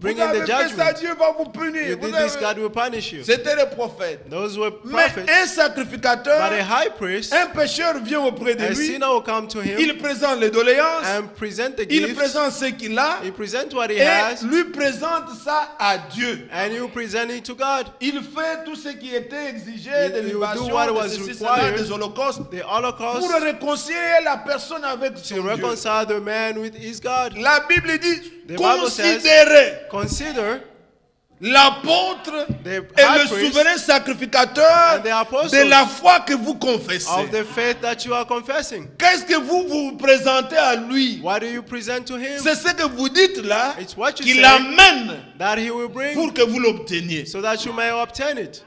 Vous bringing avez the fait ça, judgment. Dieu va vous punir. You Vous did this, avez- God will punish you. C'était les prophètes. Those were Mais prophets. un But sacrificateur, a high priest, un pécheur vient auprès de a lui, sinner will come to him il présente les doléances, and present the il gift. présente ce qu'il a He presents what he et has lui présente ça à Dieu. and you present it to God. Il fait tout ce qui était exigé He de will do libation, what de was ceci, cela, required. des holocaustes, The pour Holocaust réconcilier la personne avec to son Dieu. reconcile the man with his God. La Bible dit, The Bible says- considérez Consider l'apôtre The est high le priest souverain sacrificateur and the apostles de la foi que vous confessez. of the faith that you are confessing. Qu'est-ce que vous vous présentez à lui? What do you present to him? C'est ce que vous dites là It's what you qu'il say amène that he will bring pour que vous l'obteniez. so that you may obtain it.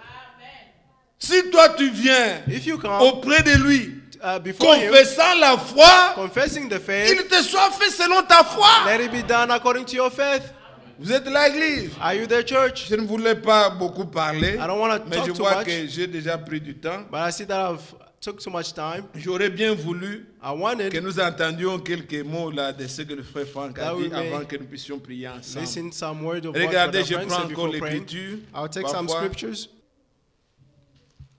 Si toi tu viens If you come auprès de lui, before him, confessant la foi, confessing the il faith, te soit fait selon ta foi. let it be done according to your faith. Vous êtes l'église. Are you the church? Je ne voulais pas beaucoup parler, I don't want to mais je talk too vois much, que j'ai déjà pris du temps. but I see that I've took too much time. J'aurais bien voulu I wanted que nous entendions quelques mots là de ce que le frère Franck a That we dit may avant que nous puissions prier ensemble. listen some word of what Regardez, Brother je Frank prends said encore before praying. l'écriture. I'll take some Parfois, scriptures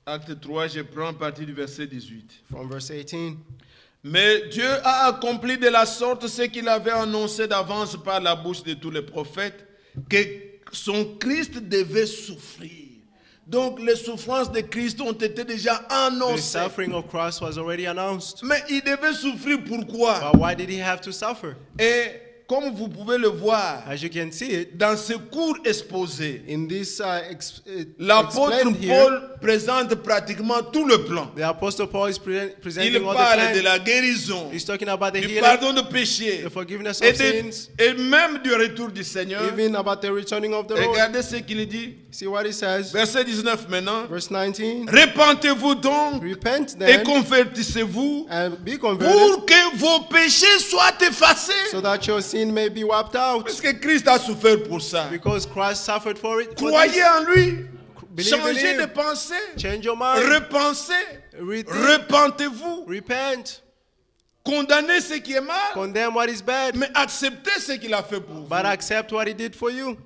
Acte 3, je prends à partir du verset 18. from verse 18. Mais Dieu a accompli de la sorte ce qu'il avait annoncé d'avance par la bouche de tous les prophètes, que son Christ devait souffrir. Donc les souffrances de Christ ont été déjà The annoncées. suffering of Christ was already announced. Mais il devait souffrir pourquoi? But why did he have to suffer? Et comme vous pouvez le voir, As you can see it, dans ce cours exposé, in this l'apôtre explained here, Paul présente pratiquement tout le plan. the Apostle Paul is presenting Il all the parle de plan. la guérison, He's talking about the du healing, pardon de péché the forgiveness et, of sins, et même du retour du Seigneur. even about the returning of the Lord. Regardez ce qu'il dit. See what he says? Verset 19 maintenant. Verse 19. Repentez-vous donc Repent et then convertissez-vous and be converted pour que vos péchés soient effacés. so that your sin may be wiped out. Parce que Christ a souffert pour ça. Because Christ suffered for it. For Croyez this. en lui. Believe in Changez him. de pensée. Change your mind. Repensez. Rethink. Repentez-vous. Repent. Condamnez ce qui est mal. Condemn what is bad. Mais acceptez ce qu'il a fait pour vous. But accept what he did for you.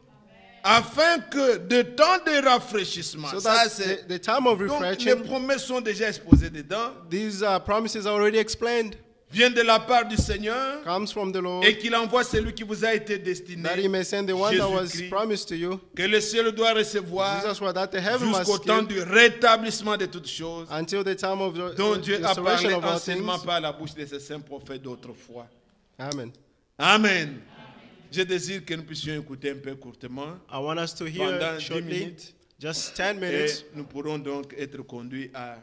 Afin que de temps de rafraîchissement. So Ça, that c'est... the time of Donc, les refreshing, promesses sont déjà exposées dedans. these promises are already explained. Viennent de la part du Seigneur. Comes from the Lord. Et qu'il envoie celui qui vous a été destiné. That he may send the one that was Jésus-Christ, promised to you. que le ciel doit recevoir Jesus was that the heaven must jusqu'au temps give du rétablissement de toutes choses, until the time of the dont Dieu a restoration parlé of all anciennement things. par la bouche de ses saints prophètes d'autrefois. Amen. Amen. Je désire que nous puissions écouter un peu courtement I want us to hear pendant 10 shortly, minutes just 10 et minutes. nous pourrons donc être conduits à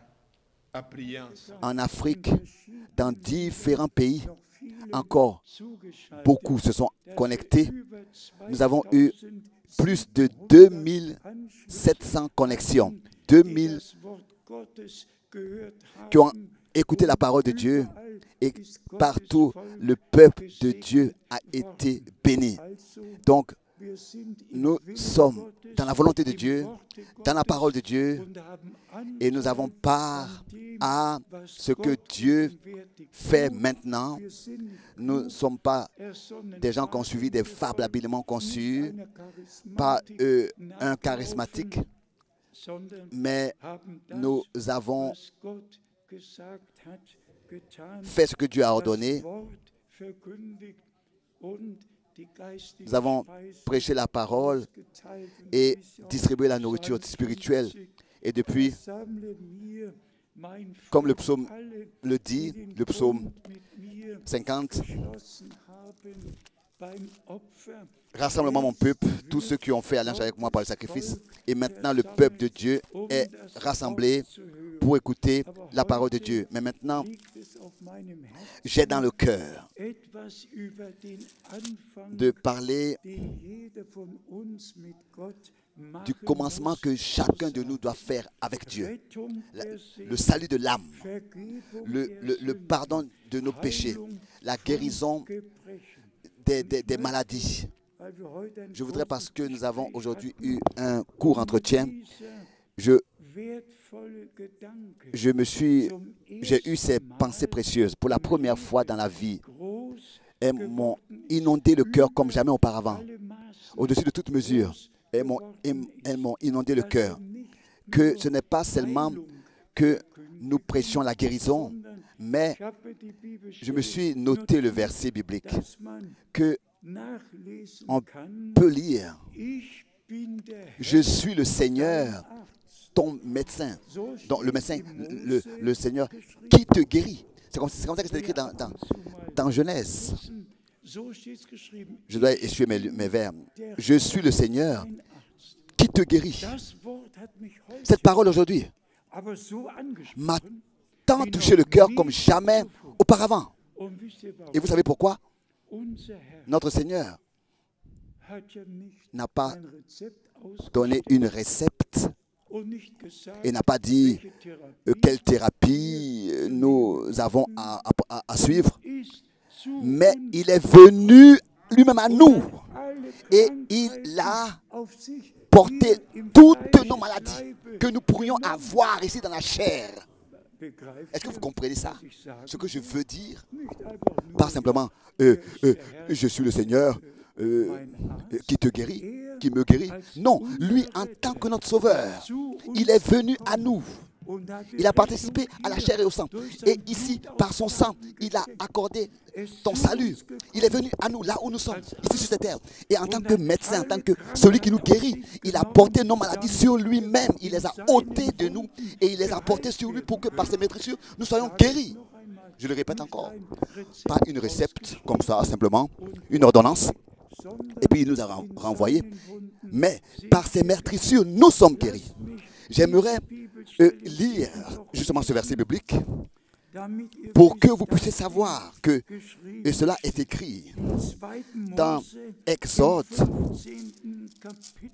prier ensemble. En Afrique, dans différents pays, encore beaucoup se sont connectés. Nous avons eu plus de 2700 connexions, 2000 qui ont écouté la parole de Dieu et partout le peuple de Dieu a été béni. Donc, nous sommes dans la volonté de Dieu, dans la parole de Dieu, et nous avons part à ce que Dieu fait maintenant. Nous ne sommes pas des gens qui ont suivi des fables habilement conçues, pas un charismatique, mais nous avons fait ce que Dieu a ordonné. Nous avons prêché la parole et distribué la nourriture spirituelle. Et depuis, comme le psaume le dit, le psaume 50, rassemble-moi mon peuple, tous ceux qui ont fait alliance avec moi par le sacrifice. Et maintenant, le peuple de Dieu est rassemblé pour écouter la parole de Dieu. Mais maintenant, j'ai dans le cœur de parler du commencement que chacun de nous doit faire avec Dieu. Le salut de l'âme, le pardon de nos péchés, la guérison des maladies. Je voudrais, parce que nous avons aujourd'hui eu un court entretien, j'ai eu ces pensées précieuses. Pour la première fois dans la vie, elles m'ont inondé le cœur comme jamais auparavant. Au-dessus de toute mesure, elles m'ont inondé le cœur. Que ce n'est pas seulement que nous prêchions la guérison, mais je me suis noté le verset biblique que on peut lire. Je suis le Seigneur, ton médecin. Donc le médecin, le Seigneur qui te guérit. C'est comme ça que c'est écrit dans Genèse. Je dois essuyer mes vers. Je suis le Seigneur te guérit. Cette parole aujourd'hui m'a tant touché le cœur comme jamais auparavant. Et vous savez pourquoi? Notre Seigneur n'a pas donné une recette et n'a pas dit quelle thérapie nous avons à suivre, mais il est venu lui-même à nous et il a porté toutes nos maladies que nous pourrions avoir ici dans la chair. Est-ce que vous comprenez ça? Ce que je veux dire, pas simplement je suis le Seigneur qui te guérit, qui me guérit. Non, lui en tant que notre sauveur, il est venu à nous. Il a participé à la chair et au sang. Et ici, par son sang, il a accordé ton salut. Il est venu à nous, là où nous sommes, ici sur cette terre. Et en tant que médecin, en tant que celui qui nous guérit, il a porté nos maladies sur lui-même. Il les a ôtées de nous et il les a portées sur lui pour que par ses maîtrisures, nous soyons guéris. Je le répète encore. Pas une recette comme ça, simplement, une ordonnance. Et puis il nous a renvoyés. Mais par ses meurtrissures, nous sommes guéris. J'aimerais lire justement ce verset biblique pour que vous puissiez savoir que et cela est écrit dans Exode,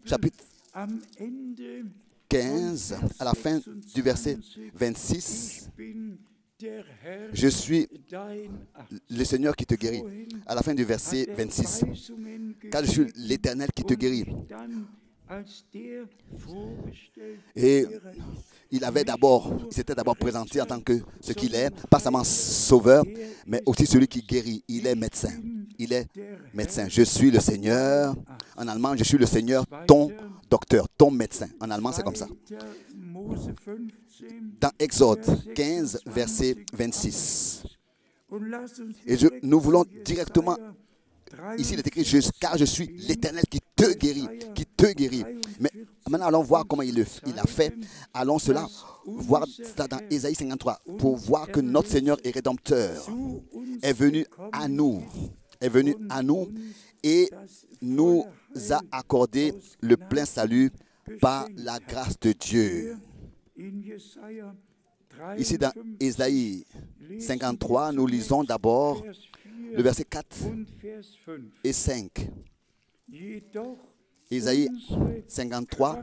chapitre 15, à la fin du verset 26. Je suis le Seigneur qui te guérit. À la fin du verset 26. Car je suis l'Éternel qui te guérit. Et il s'était d'abord présenté en tant que ce qu'il est, pas seulement sauveur, mais aussi celui qui guérit. Il est médecin. Il est médecin. Je suis le Seigneur. En allemand, je suis le Seigneur, ton docteur, ton médecin. En allemand, c'est comme ça. Dans Exode 15, verset 26. Et nous voulons directement, ici il est écrit, car je suis l'Éternel qui te guérit, qui te guérit. Mais maintenant allons voir comment il a fait. Allons cela voir ça dans Ésaïe 53 pour voir que notre Seigneur et Rédempteur est venu à nous, et nous a accordé le plein salut par la grâce de Dieu. Ici dans Ésaïe 53, nous lisons d'abord le verset 4 et 5. Ésaïe 53,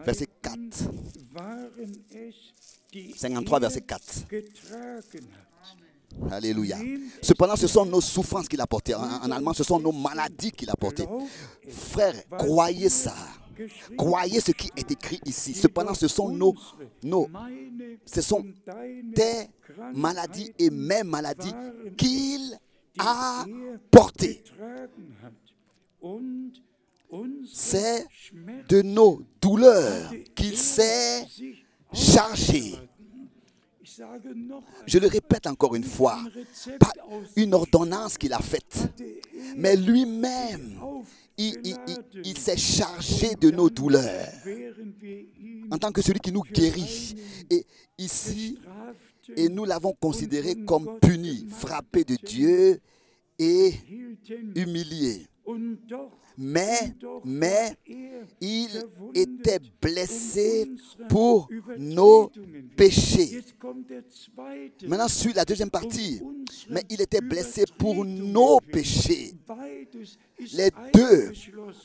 verset 4. 53, verset 4. Alléluia. Cependant, ce sont nos souffrances qu'il a portées. En allemand, ce sont nos maladies qu'il a portées. Frères, croyez ça. Croyez ce qui est écrit ici. Cependant, ce sont ce sont tes maladies et mes maladies qu'il a portées. C'est de nos douleurs qu'il s'est chargé. Je le répète encore une fois, pas une ordonnance qu'il a faite, mais lui-même, il s'est chargé de nos douleurs en tant que celui qui nous guérit. Et ici, et nous l'avons considéré comme puni, frappé de Dieu et humilié. Mais il était blessé pour nos péchés. Maintenant suit la deuxième partie. Mais il était blessé pour nos péchés. Les deux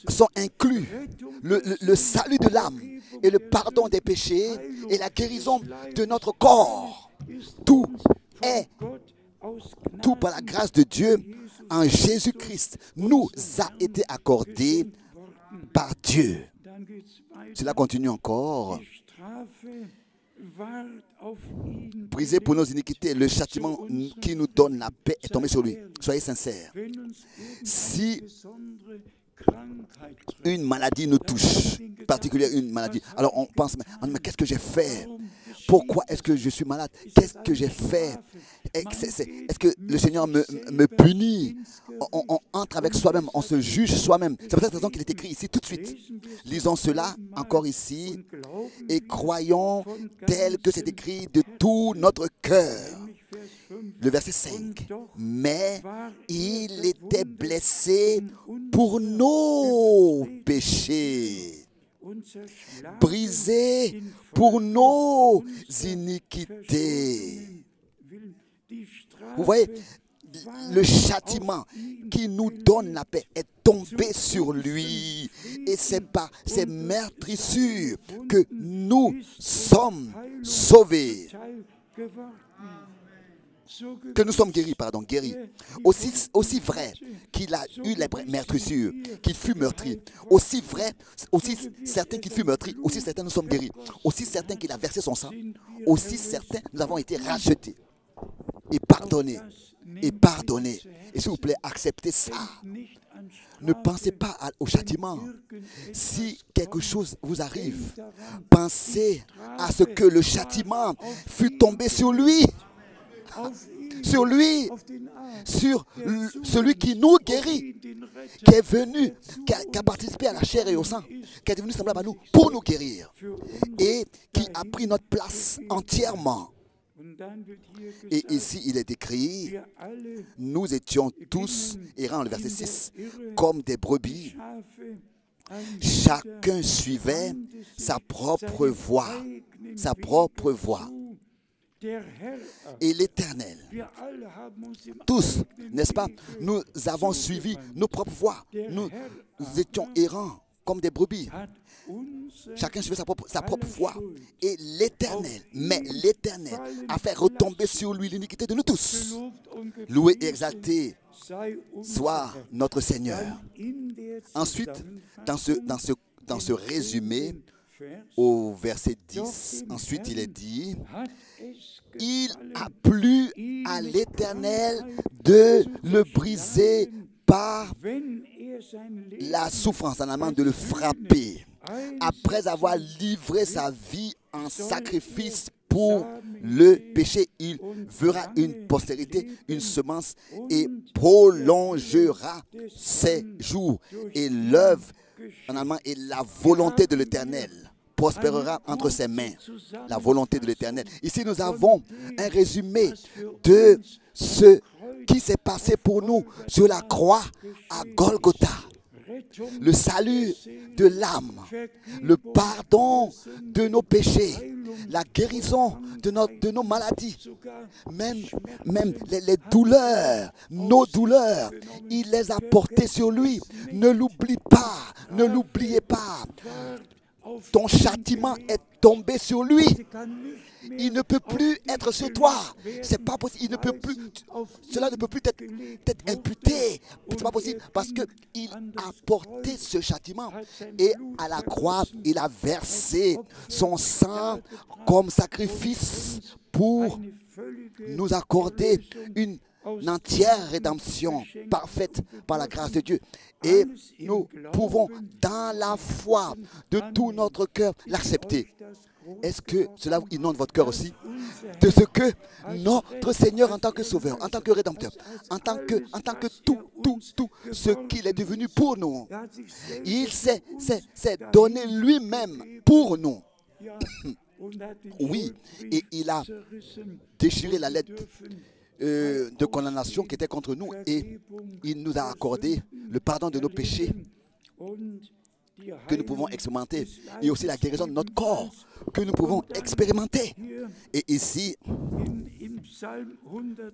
sont inclus. Le salut de l'âme et le pardon des péchés et la guérison de notre corps. Tout par la grâce de Dieu en Jésus-Christ nous a été accordé par Dieu. Cela continue encore. Brisé pour nos iniquités, le châtiment qui nous donne la paix est tombé sur lui. Soyez sincères. Si une maladie nous touche, particulièrement une maladie, alors on pense, mais qu'est-ce que j'ai fait? Pourquoi est-ce que je suis malade? Qu'est-ce que j'ai fait? Est-ce que le Seigneur me punit? On entre avec soi-même, on se juge soi-même. C'est pour cette raison qu'il est écrit ici tout de suite. Lisons cela encore ici et croyons tel que c'est écrit de tout notre cœur. Le verset 5. Mais il était blessé pour nos péchés. brisé pour nos iniquités. Vous voyez, le châtiment qui nous donne la paix est tombé sur lui. Et c'est par ces meurtrissures que nous sommes sauvés. Que nous sommes guéris, guéris. Aussi vrai qu'il a eu les meurtrissures, qu'il fut meurtri, aussi vrai, aussi certain qu'il fut meurtri, aussi certain nous sommes guéris, aussi certain qu'il a versé son sang, aussi certain nous avons été rachetés et pardonnés. Et pardonnés. Et s'il vous plaît, acceptez ça. Ne pensez pas au châtiment. Si quelque chose vous arrive, pensez à ce que le châtiment fut tombé sur lui. Sur lui, sur celui qui nous guérit, qui est venu, qui a participé à la chair et au sang, qui est devenu semblable à nous pour nous guérir et qui a pris notre place entièrement. Et ici, il est écrit, nous étions tous errants, le verset 6, comme des brebis. Chacun suivait sa propre voie, sa propre voie. Et l'Éternel, tous, n'est-ce pas, nous avons suivi nos propres voies. Nous étions errants comme des brebis. Chacun suivait sa propre voie. Et l'Éternel, a fait retomber sur lui l'iniquité de nous tous. Loué et exalté soit notre Seigneur. Ensuite, dans ce résumé, au verset 10, ensuite il est dit, il a plu à l'Éternel de le briser par la souffrance, en allemand de le frapper, après avoir livré sa vie en sacrifice pour le péché. Il verra une postérité, une semence et prolongera ses jours. Et l'œuvre, en allemand, est la volonté de l'Éternel. Prospérera entre ses mains, la volonté de l'Éternel. Ici, nous avons un résumé de ce qui s'est passé pour nous sur la croix à Golgotha. Le salut de l'âme, le pardon de nos péchés, la guérison de nos maladies, même les douleurs, nos douleurs, il les a portées sur lui. Ne l'oublie pas, ne l'oubliez pas. Ton châtiment est tombé sur lui. Il ne peut plus être sur toi. C'est pas possible. Il ne peut plus. Cela ne peut plus être imputé. C'est pas possible parce que il a porté ce châtiment et à la croix, il a versé son sang comme sacrifice pour nous accorder une entière rédemption parfaite par la grâce de Dieu. Et nous pouvons, dans la foi de tout notre cœur, l'accepter. Est-ce que cela inonde votre cœur aussi? De ce que notre Seigneur, en tant que Sauveur, en tant que Rédempteur, en tant que tout ce qu'il est devenu pour nous, il s'est donné lui-même pour nous. Oui, et il a déchiré la lettre de condamnation qui était contre nous et il nous a accordé le pardon de nos péchés que nous pouvons expérimenter et aussi la guérison de notre corps que nous pouvons expérimenter. Et ici,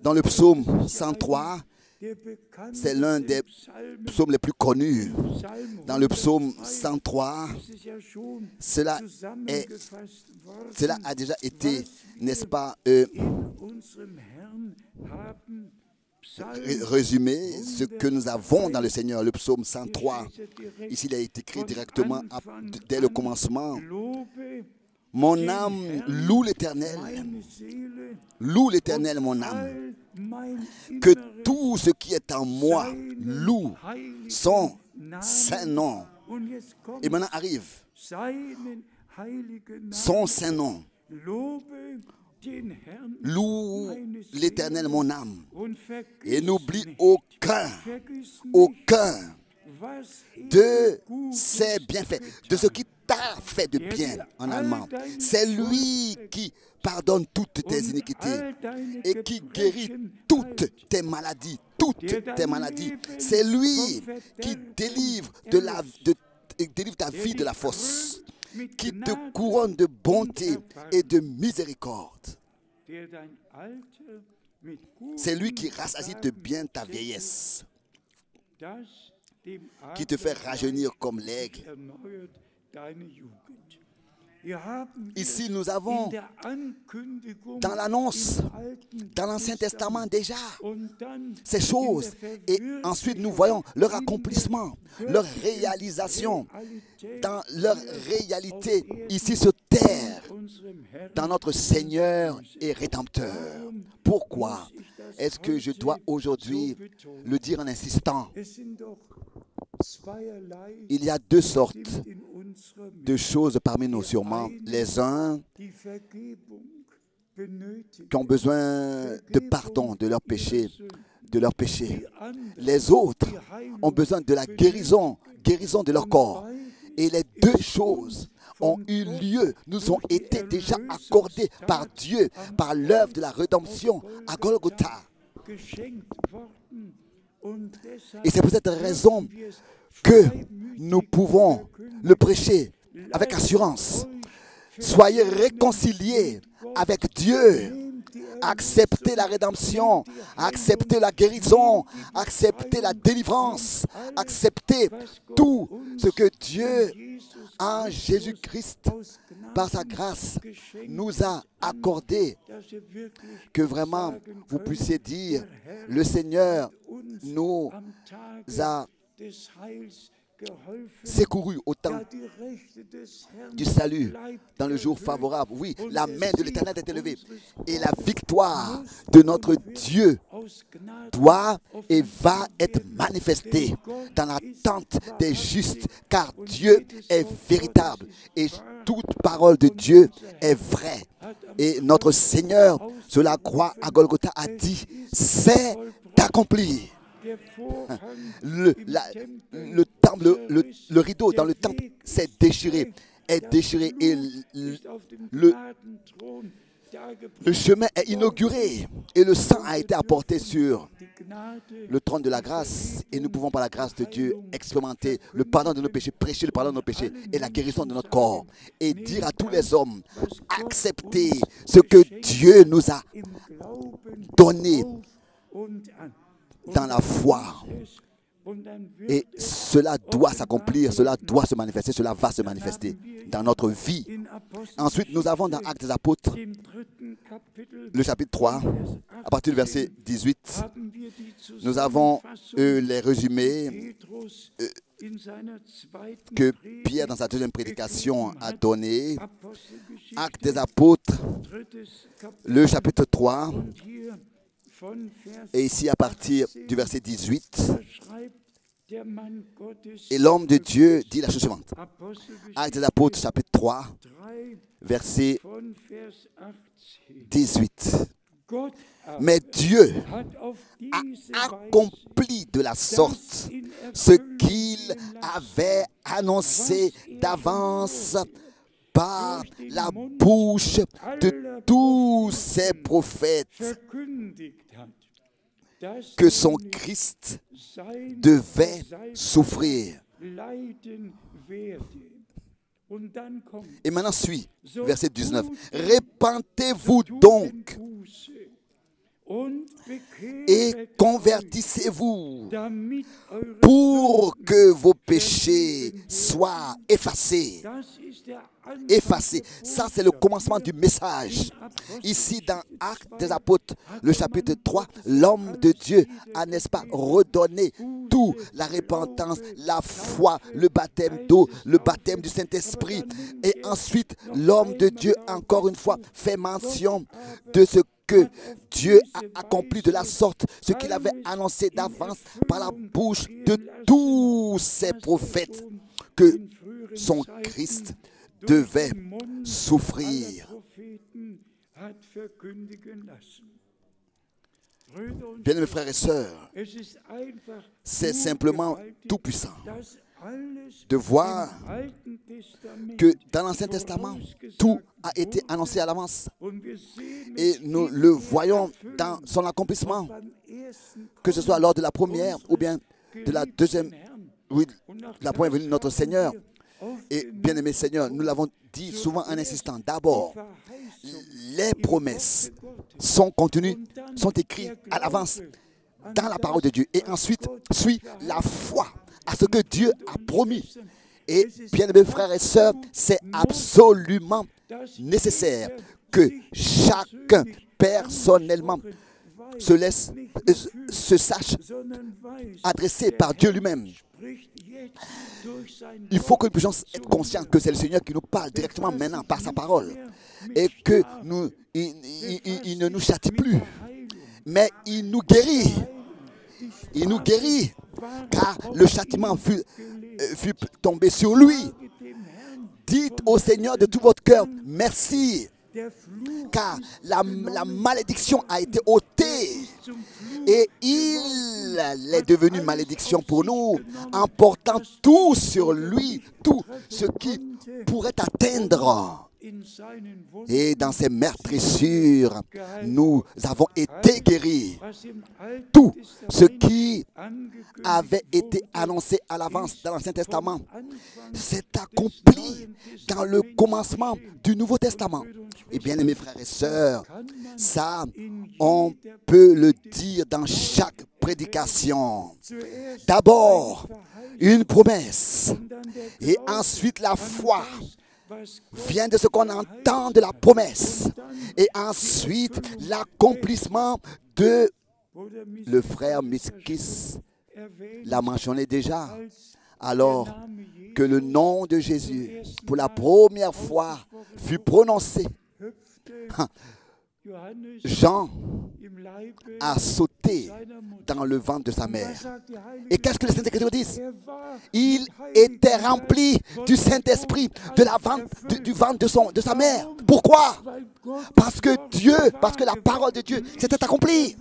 dans le psaume 103, c'est l'un des psaumes les plus connus. Dans le psaume 103, cela a déjà été, n'est-ce pas, résumé, ce que nous avons dans le Seigneur, le psaume 103. Ici, il a été écrit directement dès le commencement. Mon âme loue l'Éternel. Loue l'Éternel, mon âme. Que tout ce qui est en moi loue son saint nom. Et maintenant arrive son saint nom. Loue l'Éternel, mon âme, et n'oublie aucun de ses bienfaits, de ce qui t'a fait de bien en allemand. C'est lui qui pardonne toutes tes iniquités et qui guérit toutes tes maladies, C'est lui qui délivre ta vie de la fosse. qui te couronne de bonté et de miséricorde. C'est lui qui rassasie de bien ta vieillesse, qui te fait rajeunir comme l'aigle. Ici, nous avons dans l'annonce, dans l'Ancien Testament déjà, ces choses. Et ensuite, nous voyons leur accomplissement, leur réalisation, dans leur réalité ici sur terre, dans notre Seigneur et Rédempteur. Pourquoi est-ce que je dois aujourd'hui le dire en insistant? Il y a deux sortes de choses parmi nous sûrement. Les uns qui ont besoin de pardon de leurs péchés, Les autres ont besoin de la guérison de leur corps. Et les deux choses ont eu lieu, nous ont été déjà accordées par Dieu, par l'œuvre de la rédemption à Golgotha. Et c'est pour cette raison que nous pouvons le prêcher avec assurance. Soyez réconciliés avec Dieu. Acceptez la rédemption, acceptez la guérison, acceptez la délivrance, acceptez tout ce que Dieu, en Jésus-Christ, par sa grâce, nous a accordé. Que vraiment vous puissiez dire, le Seigneur nous a secouru au temps du salut, dans le jour favorable. Oui, la main de l'Éternel est élevée et la victoire de notre Dieu doit et va être manifestée dans l'attente des justes, car Dieu est véritable et toute parole de Dieu est vraie. Et notre Seigneur, sur la croix à Golgotha, a dit, c'est accompli. Le rideau dans le temple est déchiré et le chemin est inauguré et le sang a été apporté sur le trône de la grâce et nous pouvons par la grâce de Dieu expérimenter le pardon de nos péchés, prêcher le pardon de nos péchés et la guérison de notre corps et dire à tous les hommes, acceptez ce que Dieu nous a donné dans la foi. Et cela doit s'accomplir, cela doit se manifester, cela va se manifester dans notre vie. Ensuite, nous avons dans Actes des Apôtres, le chapitre 3, à partir du verset 18, nous avons les résumés que Pierre, dans sa deuxième prédication, a donné. Actes des Apôtres, le chapitre 3, et ici, à partir du verset 18, et l'homme de Dieu dit la chose suivante. Actes des Apôtres, chapitre 3, verset 18. Mais Dieu a accompli de la sorte ce qu'il avait annoncé d'avance par la bouche de tous ses prophètes, que son Christ devait souffrir. Et maintenant suit, verset 19. Repentez-vous donc et convertissez-vous pour que vos péchés soient effacés. Effacés. Ça, c'est le commencement du message. Ici, dans Actes des Apôtres, le chapitre 3, l'homme de Dieu a, n'est-ce pas, redonné tout, la repentance, la foi, le baptême d'eau, le baptême du Saint-Esprit. Et ensuite, l'homme de Dieu, encore une fois, fait mention de ce que Dieu a accompli de la sorte, ce qu'il avait annoncé d'avance par la bouche de tous ses prophètes, que son Christ devait souffrir. Bien-aimés frères et sœurs, c'est simplement tout puissant de voir que dans l'Ancien Testament, tout a été annoncé à l'avance. Et nous le voyons dans son accomplissement, que ce soit lors de la première ou bien de la deuxième, oui, la première venue de notre Seigneur. Et bien aimé Seigneur, nous l'avons dit souvent en insistant. D'abord, les promesses sont contenues, sont écrites à l'avance dans la parole de Dieu. Et ensuite, suit la foi à ce que Dieu a promis. Et bien aimés frères et sœurs, c'est absolument nécessaire que chacun personnellement se sache adressé par Dieu lui-même. Il faut que nous puissions être conscients que c'est le Seigneur qui nous parle directement maintenant par sa parole et que il ne nous châtie plus, mais il nous guérit. Il nous guérit car le châtiment fut tombé sur lui. Dites au Seigneur de tout votre cœur merci, car la malédiction a été ôtée et il est devenu malédiction pour nous en portant tout sur lui, tout ce qui pourrait atteindre. Et dans ces meurtrissures, nous avons été guéris. Tout ce qui avait été annoncé à l'avance dans l'Ancien Testament s'est accompli dans le commencement du Nouveau Testament. Et bien, mes frères et sœurs, ça, on peut le dire dans chaque prédication. D'abord, une promesse et ensuite la foi vient de ce qu'on entend de la promesse et ensuite l'accomplissement de le frère Miskis l'a mentionné déjà, alors que le nom de Jésus pour la première fois fut prononcé. Jean a sauté dans le ventre de sa mère. Et qu'est-ce que les Saintes Écritures disent? Il était rempli du Saint-Esprit du ventre de sa mère. Pourquoi? Parce que la parole de Dieu s'était accomplie.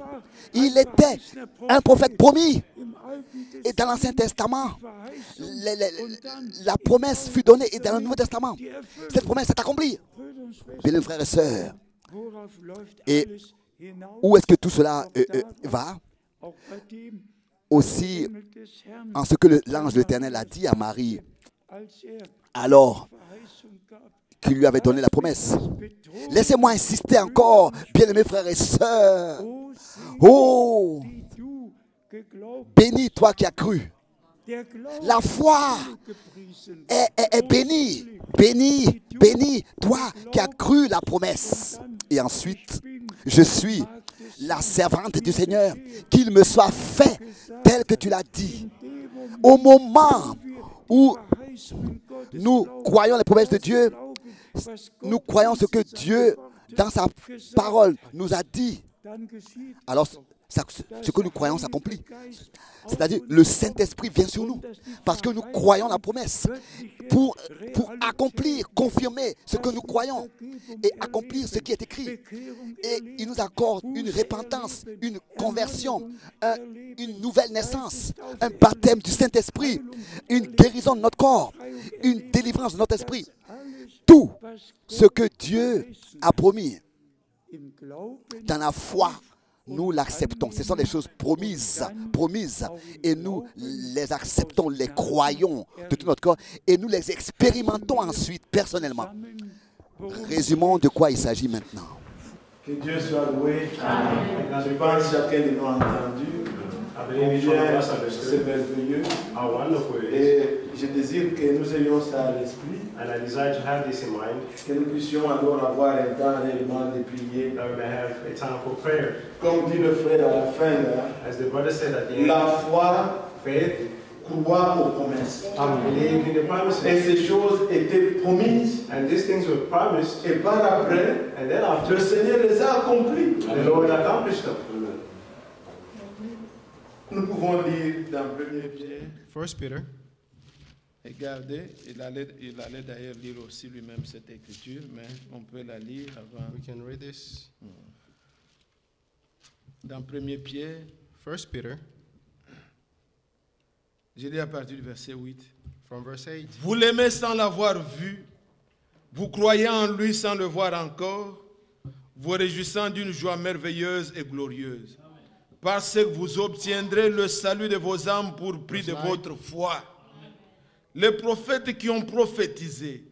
Il était un prophète promis. Et dans l'Ancien Testament, la promesse fut donnée et dans le Nouveau Testament, cette promesse s'est accomplie. Bien, les frères et sœurs, et où est-ce que tout cela va? Aussi, en ce que l'ange de l'Éternel a dit à Marie, alors qu'il lui avait donné la promesse. Laissez-moi insister encore, bien-aimés frères et sœurs. Oh, béni toi qui as cru. La foi est bénie. Béni, béni toi qui as cru la promesse. Et ensuite, je suis la servante du Seigneur, qu'il me soit fait tel que tu l'as dit. Au moment où nous croyons les promesses de Dieu, nous croyons ce que Dieu, dans sa parole, nous a dit. Alors, ce que nous croyons s'accomplit. C'est-à-dire, le Saint-Esprit vient sur nous parce que nous croyons la promesse pour accomplir, confirmer ce que nous croyons et accomplir ce qui est écrit. Et il nous accorde une repentance, une conversion, une nouvelle naissance, un baptême du Saint-Esprit, une guérison de notre corps, une délivrance de notre esprit. Tout ce que Dieu a promis dans la foi, nous l'acceptons. Ce sont des choses promises, et nous les acceptons, les croyons de tout notre corps, et nous les expérimentons ensuite personnellement. Résumons de quoi il s'agit maintenant. Que Dieu soit loué. Amen. Je pense que chacun de nous a entendu. C'est merveilleux. Et je désire que nous ayons ça à l'esprit. Que nous puissions alors avoir un temps réellement de prier. Comme dit le frère à la fin, la foi croit aux promesses. Et ces choses étaient promises. Et par après, le Seigneur les a accomplies. Nous pouvons lire dans 1 Pierre. 1 Peter. Regardez, il allait d'ailleurs lire aussi lui-même cette écriture, mais on peut la lire avant. We can read this. Dans 1 Pierre, 1 Peter, je lis à partir du verset 8. from verse 8. Vous l'aimez sans l'avoir vu, vous croyez en lui sans le voir encore, vous réjouissant d'une joie merveilleuse et glorieuse, parce que vous obtiendrez le salut de vos âmes pour prix de votre foi. les prophètes qui ont prophétisé,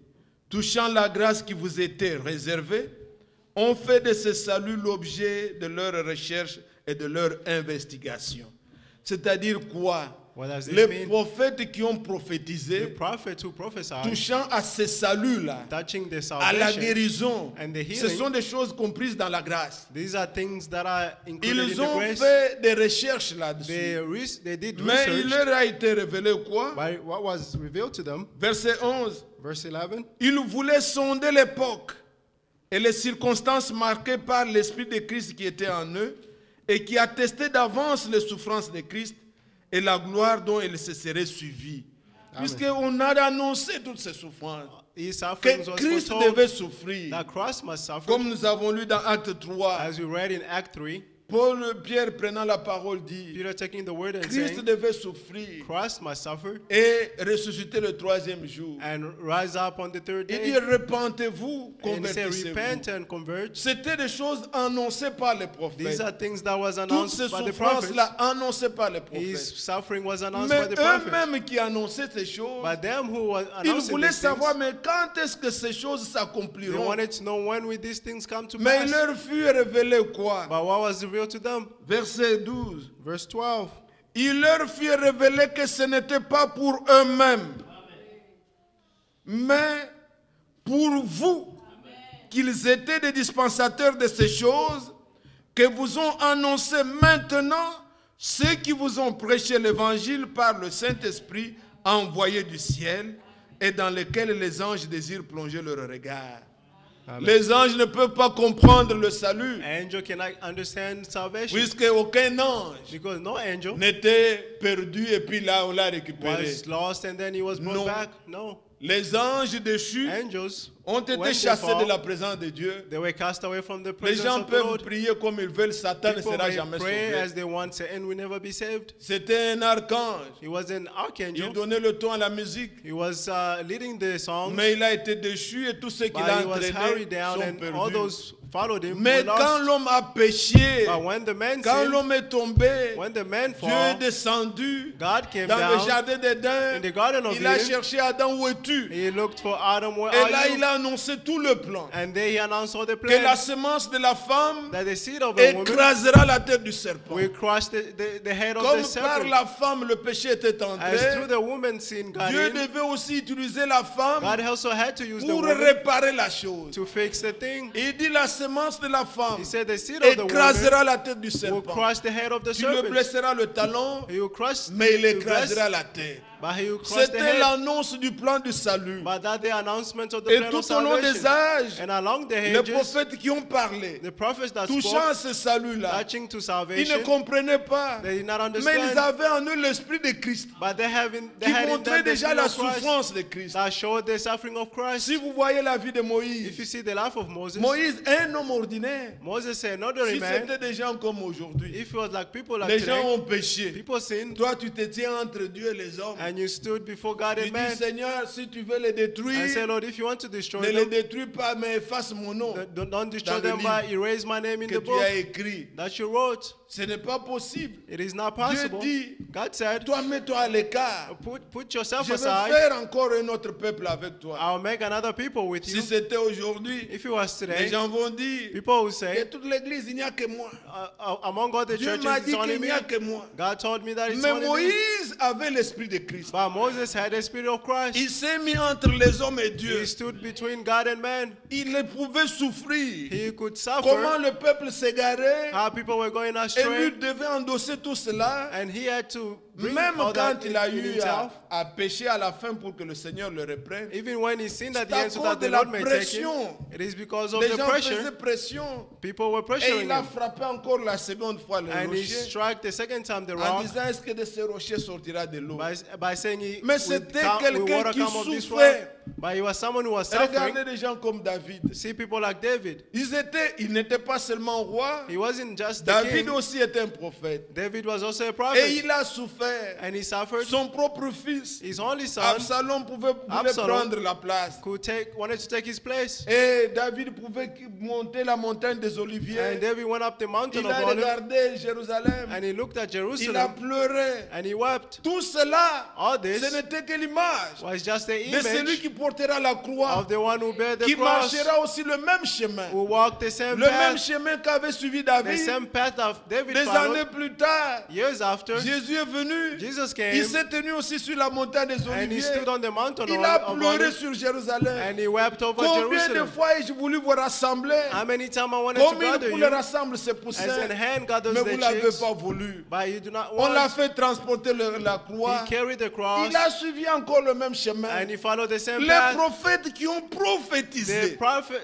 touchant la grâce qui vous était réservée, ont fait de ce salut l'objet de leur recherche et de leur investigation. C'est-à-dire quoi? What does this Les mean? prophètes qui ont The prophétisé, prophets who prophesied, touchant à ce salut-là, touching the à la salvation, guérison, and the ce healing, sont des choses comprises dans la grâce. these are things that are included in Ils the ont grace. fait des recherches là-dessus. They did Mais il research. leur a été révélé quoi? By what was revealed to them, Verset 11. verse 11, Ils voulaient sonder l'époque et les circonstances marquées par l'Esprit de Christ qui était en eux et qui attestait d'avance les souffrances de Christ et la gloire dont il se serait suivi. Puisqu'on a annoncé toutes ces souffrances, his sufferings que was Christ foretold, devait souffrir. that Christ must suffer. Comme nous avons lu dans Acte 3, As we read in Act 3, Pierre prenant la parole dit, Peter taking the word and Christ saying, devait souffrir Christ must suffer et ressusciter le troisième jour. and rise up on the third Il dit, day. repentez-vous, And he said, convertissez-vous. repent and convert. C'était des choses annoncées par les These prophètes. are things that was Toutes announced ces by the prophets. souffrances-là annoncées par les His prophètes. suffering was announced Mais by the prophets. eux-mêmes qui annonçaient ces choses, But them who were ils announcing voulaient these savoir, things, mais quand est-ce que ces choses they s'accompliront? wanted to know when will these things come to Mais il pass. leur fut révélé quoi? But what was revealed to them? Verset 12. Verse 12. Il leur fut révélé que ce n'était pas pour eux-mêmes, mais pour vous, qu'ils étaient des dispensateurs de ces choses, que vous ont annoncé maintenant ceux qui vous ont prêché l'évangile par le Saint-Esprit envoyé du ciel et dans lequel les anges désirent plonger leur regard. Amen. Les anges ne peuvent pas comprendre le salut, Angel cannot understand salvation puisque aucun ange because no angel n'était perdu et puis là on l'a récupéré. was lost and then he was brought No. back. No. Les anges déchus Angels, ont été when they chassés fall, de la présence de Dieu. they were cast away from the Les presence gens of the peuvent Lord. prier comme ils veulent, Satan ne People sera may jamais pray sauvé. as they want to and will never be saved. C'était un archange. He was an Il archangel. donnait le ton à la musique, He was leading the songs, mais il a été déchu et tous ceux qui but l'ont he was entraîné hurried down sont and all perdus. those followed him Mais were quand lost. l'homme a péché, But when the man quand sinned, l'homme est tombé, when the man Dieu est fall, descendu God came dans le down jardin d'Éden. in the garden of Il a Eden. cherché Adam, où es-tu? He looked for Adam, where Et are là, you? il a annoncé tout le plan. And there he announced all the Que la plans semence de la femme that the seed of a woman écrasera la tête du serpent. will crush the head of Comme the par serpent. la femme le péché était As through entré, the woman's sin got Dieu in, devait aussi utiliser la femme God also had to use the pour woman réparer la chose. to fix the thing. Il dit la semence de la femme He said the seed of the woman écrasera la tête du will serpent. crush the head of the Tu le serpent. blesseras le talon, He will crush mais il the breast, écrasera la tête. but he will crush the C'était head. l'annonce du plan du salut. But that the announcement of the Et plan of tout au long des salvation. âges, And along the les ages, prophètes qui ont parlé, the prophets that touchant à spoke, ce salut-là, touching to ils ne salvation, comprenaient pas. they did not Mais ils understand. avaient en eux l'esprit de Christ, But they qui had in montrait them the déjà spirit la of Christ souffrance de Christ. that showed the suffering of Christ. Si vous voyez la vie de If you Moïse, see the life of Moses, Moïse, un homme ordinaire. Moses said, an ordinary Si man, c'était des gens comme aujourd'hui, if it was like people like les gens today, ont péché. people sinned, Toi, tu te tiens entre Dieu et les hommes. and you stood before God Tu and dis, man, Seigneur, si tu veux les détruire, and say, Lord, if you want to destroy ne les them, détruis pas, mais efface mon nom don't destroy dans le them by livre erase my name in que the tu book as écrit. that you wrote. Ce n'est pas possible. It is not Dieu possible. dit, God said, toi, mets-toi à l'écart. put yourself Je vais aside. faire encore un autre peuple avec toi. I'll make another people with Si you. c'était aujourd'hui, If it was les today, gens vont dire, people will que say, toute l'église, il n'y a que moi. among all the Dieu churches, m'a it's dit only qu'il me. n'y a que moi. God told me that it's Mais only me. Moïse avait l'esprit de Christ. But Moses had the spirit of Christ. Il s'est mis entre les hommes et Dieu. He stood between God and man. Il pouvait souffrir. He could suffer. Comment le peuple s'égarait How people were going et lui astray. devait endosser tout cela. And he had to bring Même all quand that il a in eu himself. à pécher à la fin pour que le Seigneur le reprenne. Even when he sinned at the C'est à end so cause that de the la Lord may take him. pression. It is because of Les the gens pressure. faisaient pression. People were Et pressuring il a him. frappé encore la seconde fois le And he rocher struck the second time the en rock disant, est-ce que de ce rocher sortira de l'eau? by saying he Mais will c'était will quelqu'un water qui come of this souffrait. rock. But he was someone who was suffering. Regardez des gens comme David. See people like David. Il n'était pas seulement roi. He wasn't just the David king. aussi était un prophète. David was also a Et prophet. il a souffert souffert. and he suffered. Son propre fils, His only son Absalom, voulait Absalom prendre la place. wanted to take his place. Et David pouvait monter la montagne des And Oliviers. David went up the mountain Il of a Olives, regardé Jérusalem. and he looked at Il a Jerusalem, pleuré. and he wept. Tout cela, All this ce n'était que l'image was just the de celui image qui portera la croix, of the one who bear the qui cross, marchera aussi le même chemin. who walked the same Le même path, chemin qu'avait suivi the David. same path of David Des années followed. plus tard, Years after, Jésus est venu. Jesus Il came, s'est tenu aussi sur la montagne des and he Oliviers. stood on the mountain Il a of pleuré Olives, sur Jérusalem. and he wept over Combien de Jerusalem. fois ai-je voulu vous rassembler? How many times I wanted to Comme il gather vous you, le rassemble ses as poussins, an hand gathers mais the vous ne l'avez chicks, pas voulu. but you do not On l'a want. fait transporter la croix. He carried the cross, Il a suivi encore le même chemin. and he followed the same Les path. prophètes qui ont prophétisé,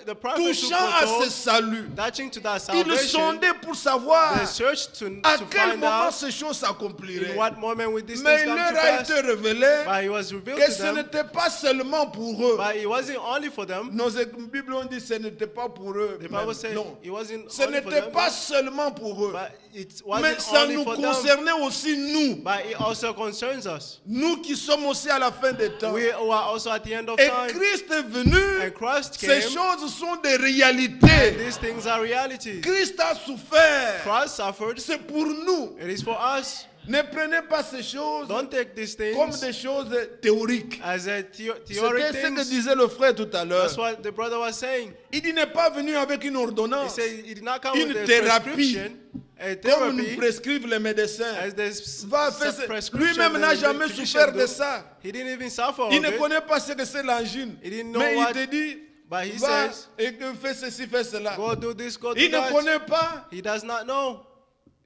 The prophets who touchant à ce foretold, salut, touching to that ils salvation, sondaient pour savoir they searched à to quel find moment out ces choses in s'accompliraient. what moment would these Mais things il come leur to a pass. été révélé But it was revealed que to ce them, n'était pas seulement pour eux. but it wasn't only for them. Nos Bibles ont dit que ce n'était pas pour eux. The même. Bible said Non, it wasn't ce only for n'était them, pas seulement pour eux. but it Mais wasn't ça only nous for them, concernait aussi nous. but it also concerns us. Nous qui sommes aussi à la fin des temps. We are also at the end of Et time, Christ est venu. and Christ Ces came, choses sont des and réalités. these things are reality. Christ a souffert. Christ suffered, C'est pour nous. it is for us. Ne prenez pas ces choses Don't take these comme things des choses théoriques. as a theoric C'était ce que things. disait le frère tout à l'heure. That's what the brother was saying. Il n'est pas venu avec une He ordonnance, said he did not come Une with a thérapie. prescription, a comme nous therapy, prescrivent les médecins. as the Va faire lui-même n'a jamais souffert de ça. He didn't even suffer Il of ne it, connaît pas ce que c'est l'angine. He didn't know Mais il what- te dit, but he va says, et que fais ceci, fais cela. go do this, go do Il ne that. connaît pas. He does not know.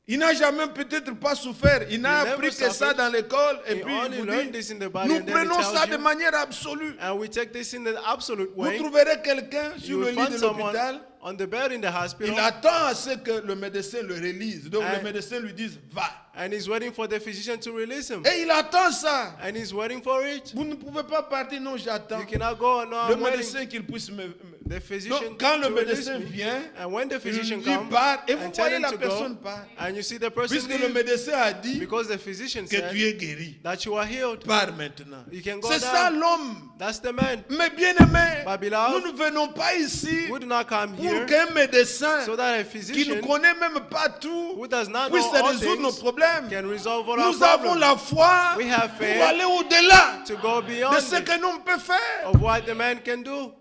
Il n'a jamais peut-être pas souffert. Il n'a He never appris que ça suffered. dans l'école. Et He puis il only vous learned dit, this in the body, nous and then he prenons tells ça you, de manière absolue. and we take this in the absolute Vous way. trouverez quelqu'un You sur le will lit find de someone l'hôpital. on the bed in the hospital, Il attend à ce que le médecin le relise. Donc And- le médecin lui dise, va. and he's waiting for the physician to release him, Et il attend ça. and he's waiting for it. Vous ne pouvez pas partir, non, j'attends. You cannot go, no, Le I'm waiting. médecin qu'il puisse me... The physician Donc, quand le to release médecin me. vient, And when the physician il comes part et vous and tell voyez him la to personne go, part. and you see the person Puisque le leave, médecin a dit because the physician que said tu es guéri. that you are healed. Pars maintenant. You can go C'est ça down. l'homme. That's the man. Mais bien aimé, My beloved, nous ne venons pas ici We do not come pour here qu'un médecin so that a qui ne physician connaît même pas tout who does not puisse know all résoudre nos things problèmes. can resolve all our Nous avons problems. la foi We have pour faith aller au-delà To go de beyond ce it, qu'un homme peut faire. of what the man can do.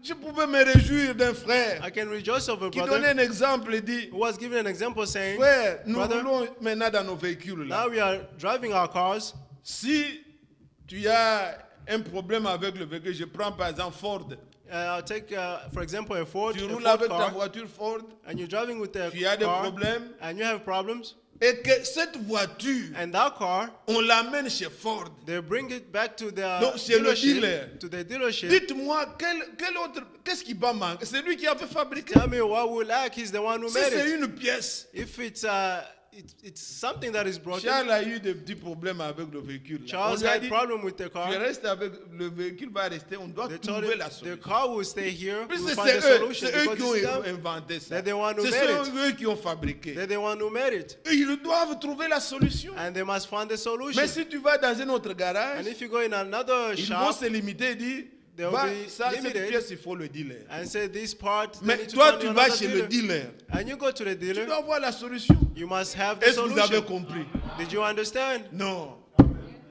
Je pouvais me réjouir d'un frère I can rejoice of a qui donnait brother un exemple et dit, who was giving an example saying, frère, nous Brother, roulons maintenant dans nos véhicules là. now we are driving our cars. Si tu as un problème avec le véhicule, je prends par exemple Ford. I'll take, for example, a Ford Tu roules Ford avec ta car, voiture Ford and you're driving with a Tu as des car, problèmes. and you have problems, et que cette voiture, and that car, on l'amène chez Ford. they bring it back to the Donc, chez le dealership, dealer. to the dealership. Dites-moi, quel autre, qu'est-ce qui va manquer? C'est lui qui avait fabriqué. Tell me what will lack. He's the one who Si made c'est it. une pièce, If it's something that is broken, Charles a eu des petits problèmes avec le véhicule. là. Charles On lui a had dit, problem with the tu car. restes avec le véhicule, va rester. On doit They told trouver him la the solution. car will stay here. Puis We'll c'est find the eux, solution c'est eux because qui ont it's them. inventé ça. They're the one who C'est made it. eux qui ont fabriqué. They're the one who made it, Et ils doivent trouver la solution. and they must find the solution. Mais si tu vas dans un autre garage, And if you go in another ils vont shop se limiter et dire, They will va, be ça, cette limited. pièce, il faut le dealer. and say this part, they Mais need to toi, find tu you vas another chez le dealer. dealer. And you go to the Tu dealer, dois avoir la solution. you must have the Est-ce que vous avez solution. compris? Did you understand? Non.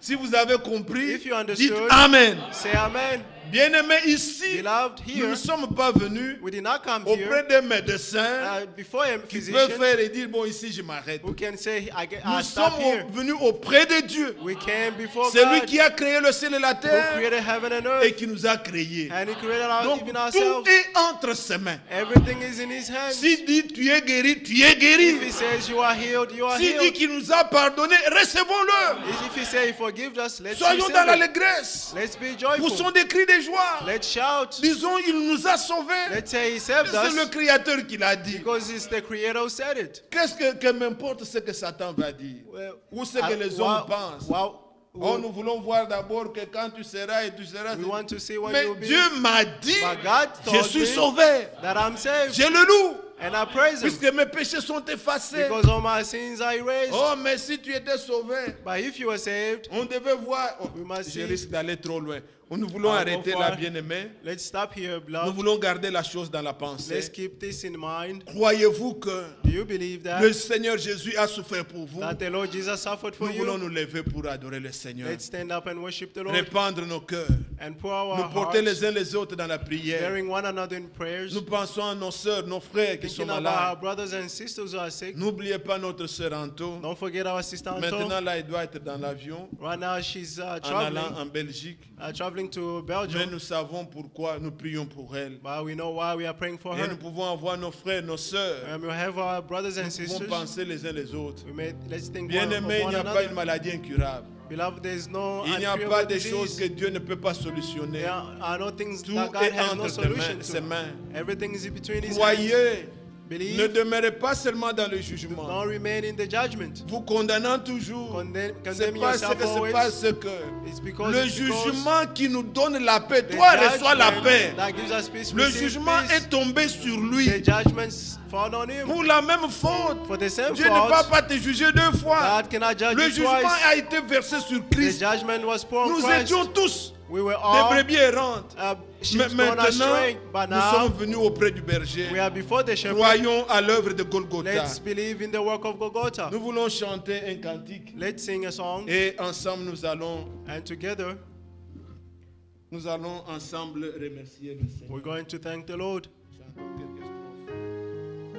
Si vous avez compris, If you dites understood, Amen. say amen. Bien-aimés, ici, Beloved, nous here, ne sommes pas venus we did not come auprès here des médecins before a qui peuvent physician faire et dire, bon, ici, je m'arrête. who can say, Nous I stop sommes here. venus auprès de Dieu. We came before C'est lui God, qui a créé le ciel et la who terre created heaven and et earth, qui nous a créés. and He created Donc, even tout ourselves. est entre ses mains. Everything is in His hands. S'il dit, tu es guéri, tu es If He guéri. says you are healed, you are S'il dit healed. qu'il nous a pardonné, recevons-le. If He says He forgives us, let's Soyons receive dans it. l'allégresse. Let's be Poussons joyful. des cris de joie. Let's shout. Disons, il nous a sauvés. Let's say He saved C'est le us Créateur qui l'a dit. because it's the Creator who said it. Qu'est-ce que m'importe ce que Satan va dire ou ce que les hommes pensent? Oh, nous voulons voir d'abord que quand tu seras et tu seras. We want to see when Mais you'll be. Dieu m'a dit, But God je told suis me sauvé. that I'm saved. Je le loue. And I praise him puisque mes péchés sont effacés. because all my sins are erased. Oh, mais si tu étais sauvé, But if you were saved, on devait voir. Oh, We must je see. risque d'aller trop loin. Nous voulons I'll go arrêter far. là, bien-aimé. let's stop here, Nous beloved. voulons garder la chose dans la Let's pensée. keep this in mind. Croyez-vous que Do you believe that? le Seigneur Jésus a souffert pour vous? That the Lord Jesus suffered for Nous voulons you? nous lever pour adorer le Seigneur. Let's stand up and worship the Lord Répandre nos cœurs. and pour our Nous porter hearts, les uns les autres dans la prière. bearing one another in prayers, Nous pensons à nos sœurs, nos frères qui sont thinking about our malades. brothers and sisters who are sick. N'oubliez pas notre sœur Anto. Don't forget our sister Maintenant, Anto. là, elle doit être dans l'avion Right now she's en allant traveling, en Belgique. traveling to Mais Belgium. nous savons pourquoi nous prions pour elle. But we know why we are praying for Et her. nous pouvons avoir nos frères, nos sœurs. We have our brothers and Nous pouvons sisters. penser les uns les autres. Let's think one Bien-aimé, of il one n'y a pas une another. maladie incurable. Beloved, there is no Il n'y a pas uncurable de choses que disease. Dieu ne peut pas solutionner. There are no things Tout that God est has no entre solution ses to. mains. Everything is between His hands. Croyez, ne Believe, demeurez pas seulement dans le jugement. don't remain in the judgment. Vous condamnant toujours. Condemn C'est yourself c'est always. parce que It's because le it's because jugement qui nous donne la paix, the toi reçois la judgment paix. that gives us peace, Le receive jugement peace. est tombé sur lui. The judgments fall on him. Pour la même faute, For the same Dieu ne va fault, pas te juger deux fois. God cannot judge Le you jugement twice. a été versé sur The Christ. judgment was poured on Nous Christ. étions tous We were des all brebis errantes. sheep Mais gone maintenant, astray. But nous now sommes venus auprès du berger. we are before the shepherd. Croyons à l'œuvre de Golgotha. Let's believe in the work of Golgotha. Nous voulons chanter un cantique Let's sing a song, et ensemble and together nous allons ensemble remercier le Seigneur. we're going to thank the Lord. Chantons quelques strophes.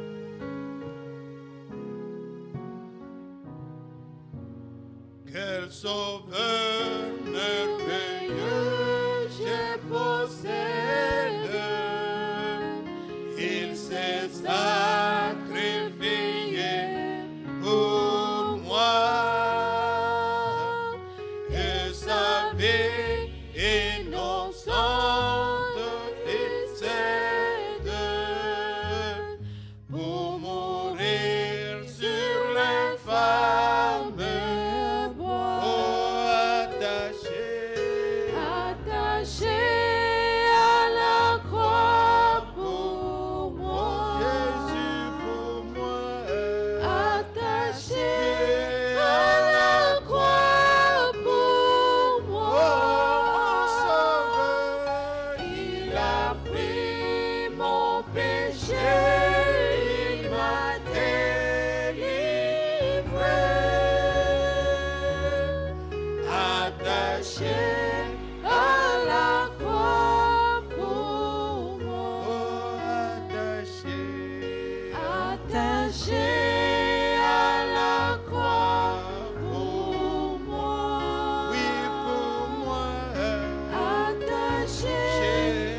Quel sauveur merveilleux je possède, il s'est sacrifié pour moi, et sa vie innocente décède pour mourir sur l'infâme bois attaché. Attaché à la croix pour moi. Jésus pour moi. Attaché à la croix pour moi. Il a pris mon péché, il m'a délivré. Attaché à la croix pour moi. Attaché à la croix pour moi. Oui, pour moi. Attaché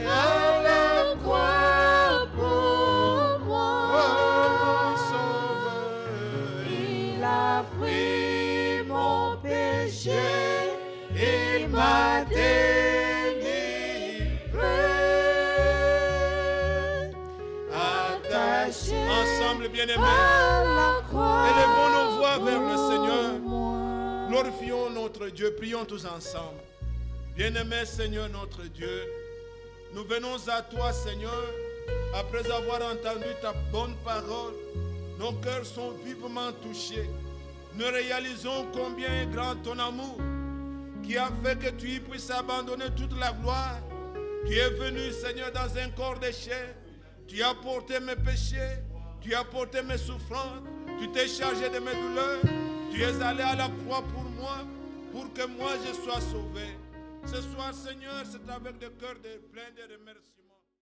à la croix pour moi. Il a pris mon péché, il m'a délivré. Attaché Ensemble, bien-aimés, à la croix. élevons nos voix vers le pour Seigneur. moi. Glorifions notre Dieu, prions tous ensemble. Bien-aimé Seigneur notre Dieu, nous venons à toi Seigneur, après avoir entendu ta bonne parole, nos cœurs sont vivement touchés. Nous réalisons combien est grand ton amour, qui a fait que tu y puisses abandonner toute la gloire. Tu es venu Seigneur dans un corps de chair, tu as porté mes péchés, tu as porté mes souffrances, tu t'es chargé de mes douleurs, tu es allé à la croix pour moi, pour que moi je sois sauvé. Ce soir, Seigneur, c'est avec des cœurs pleins de remerciements.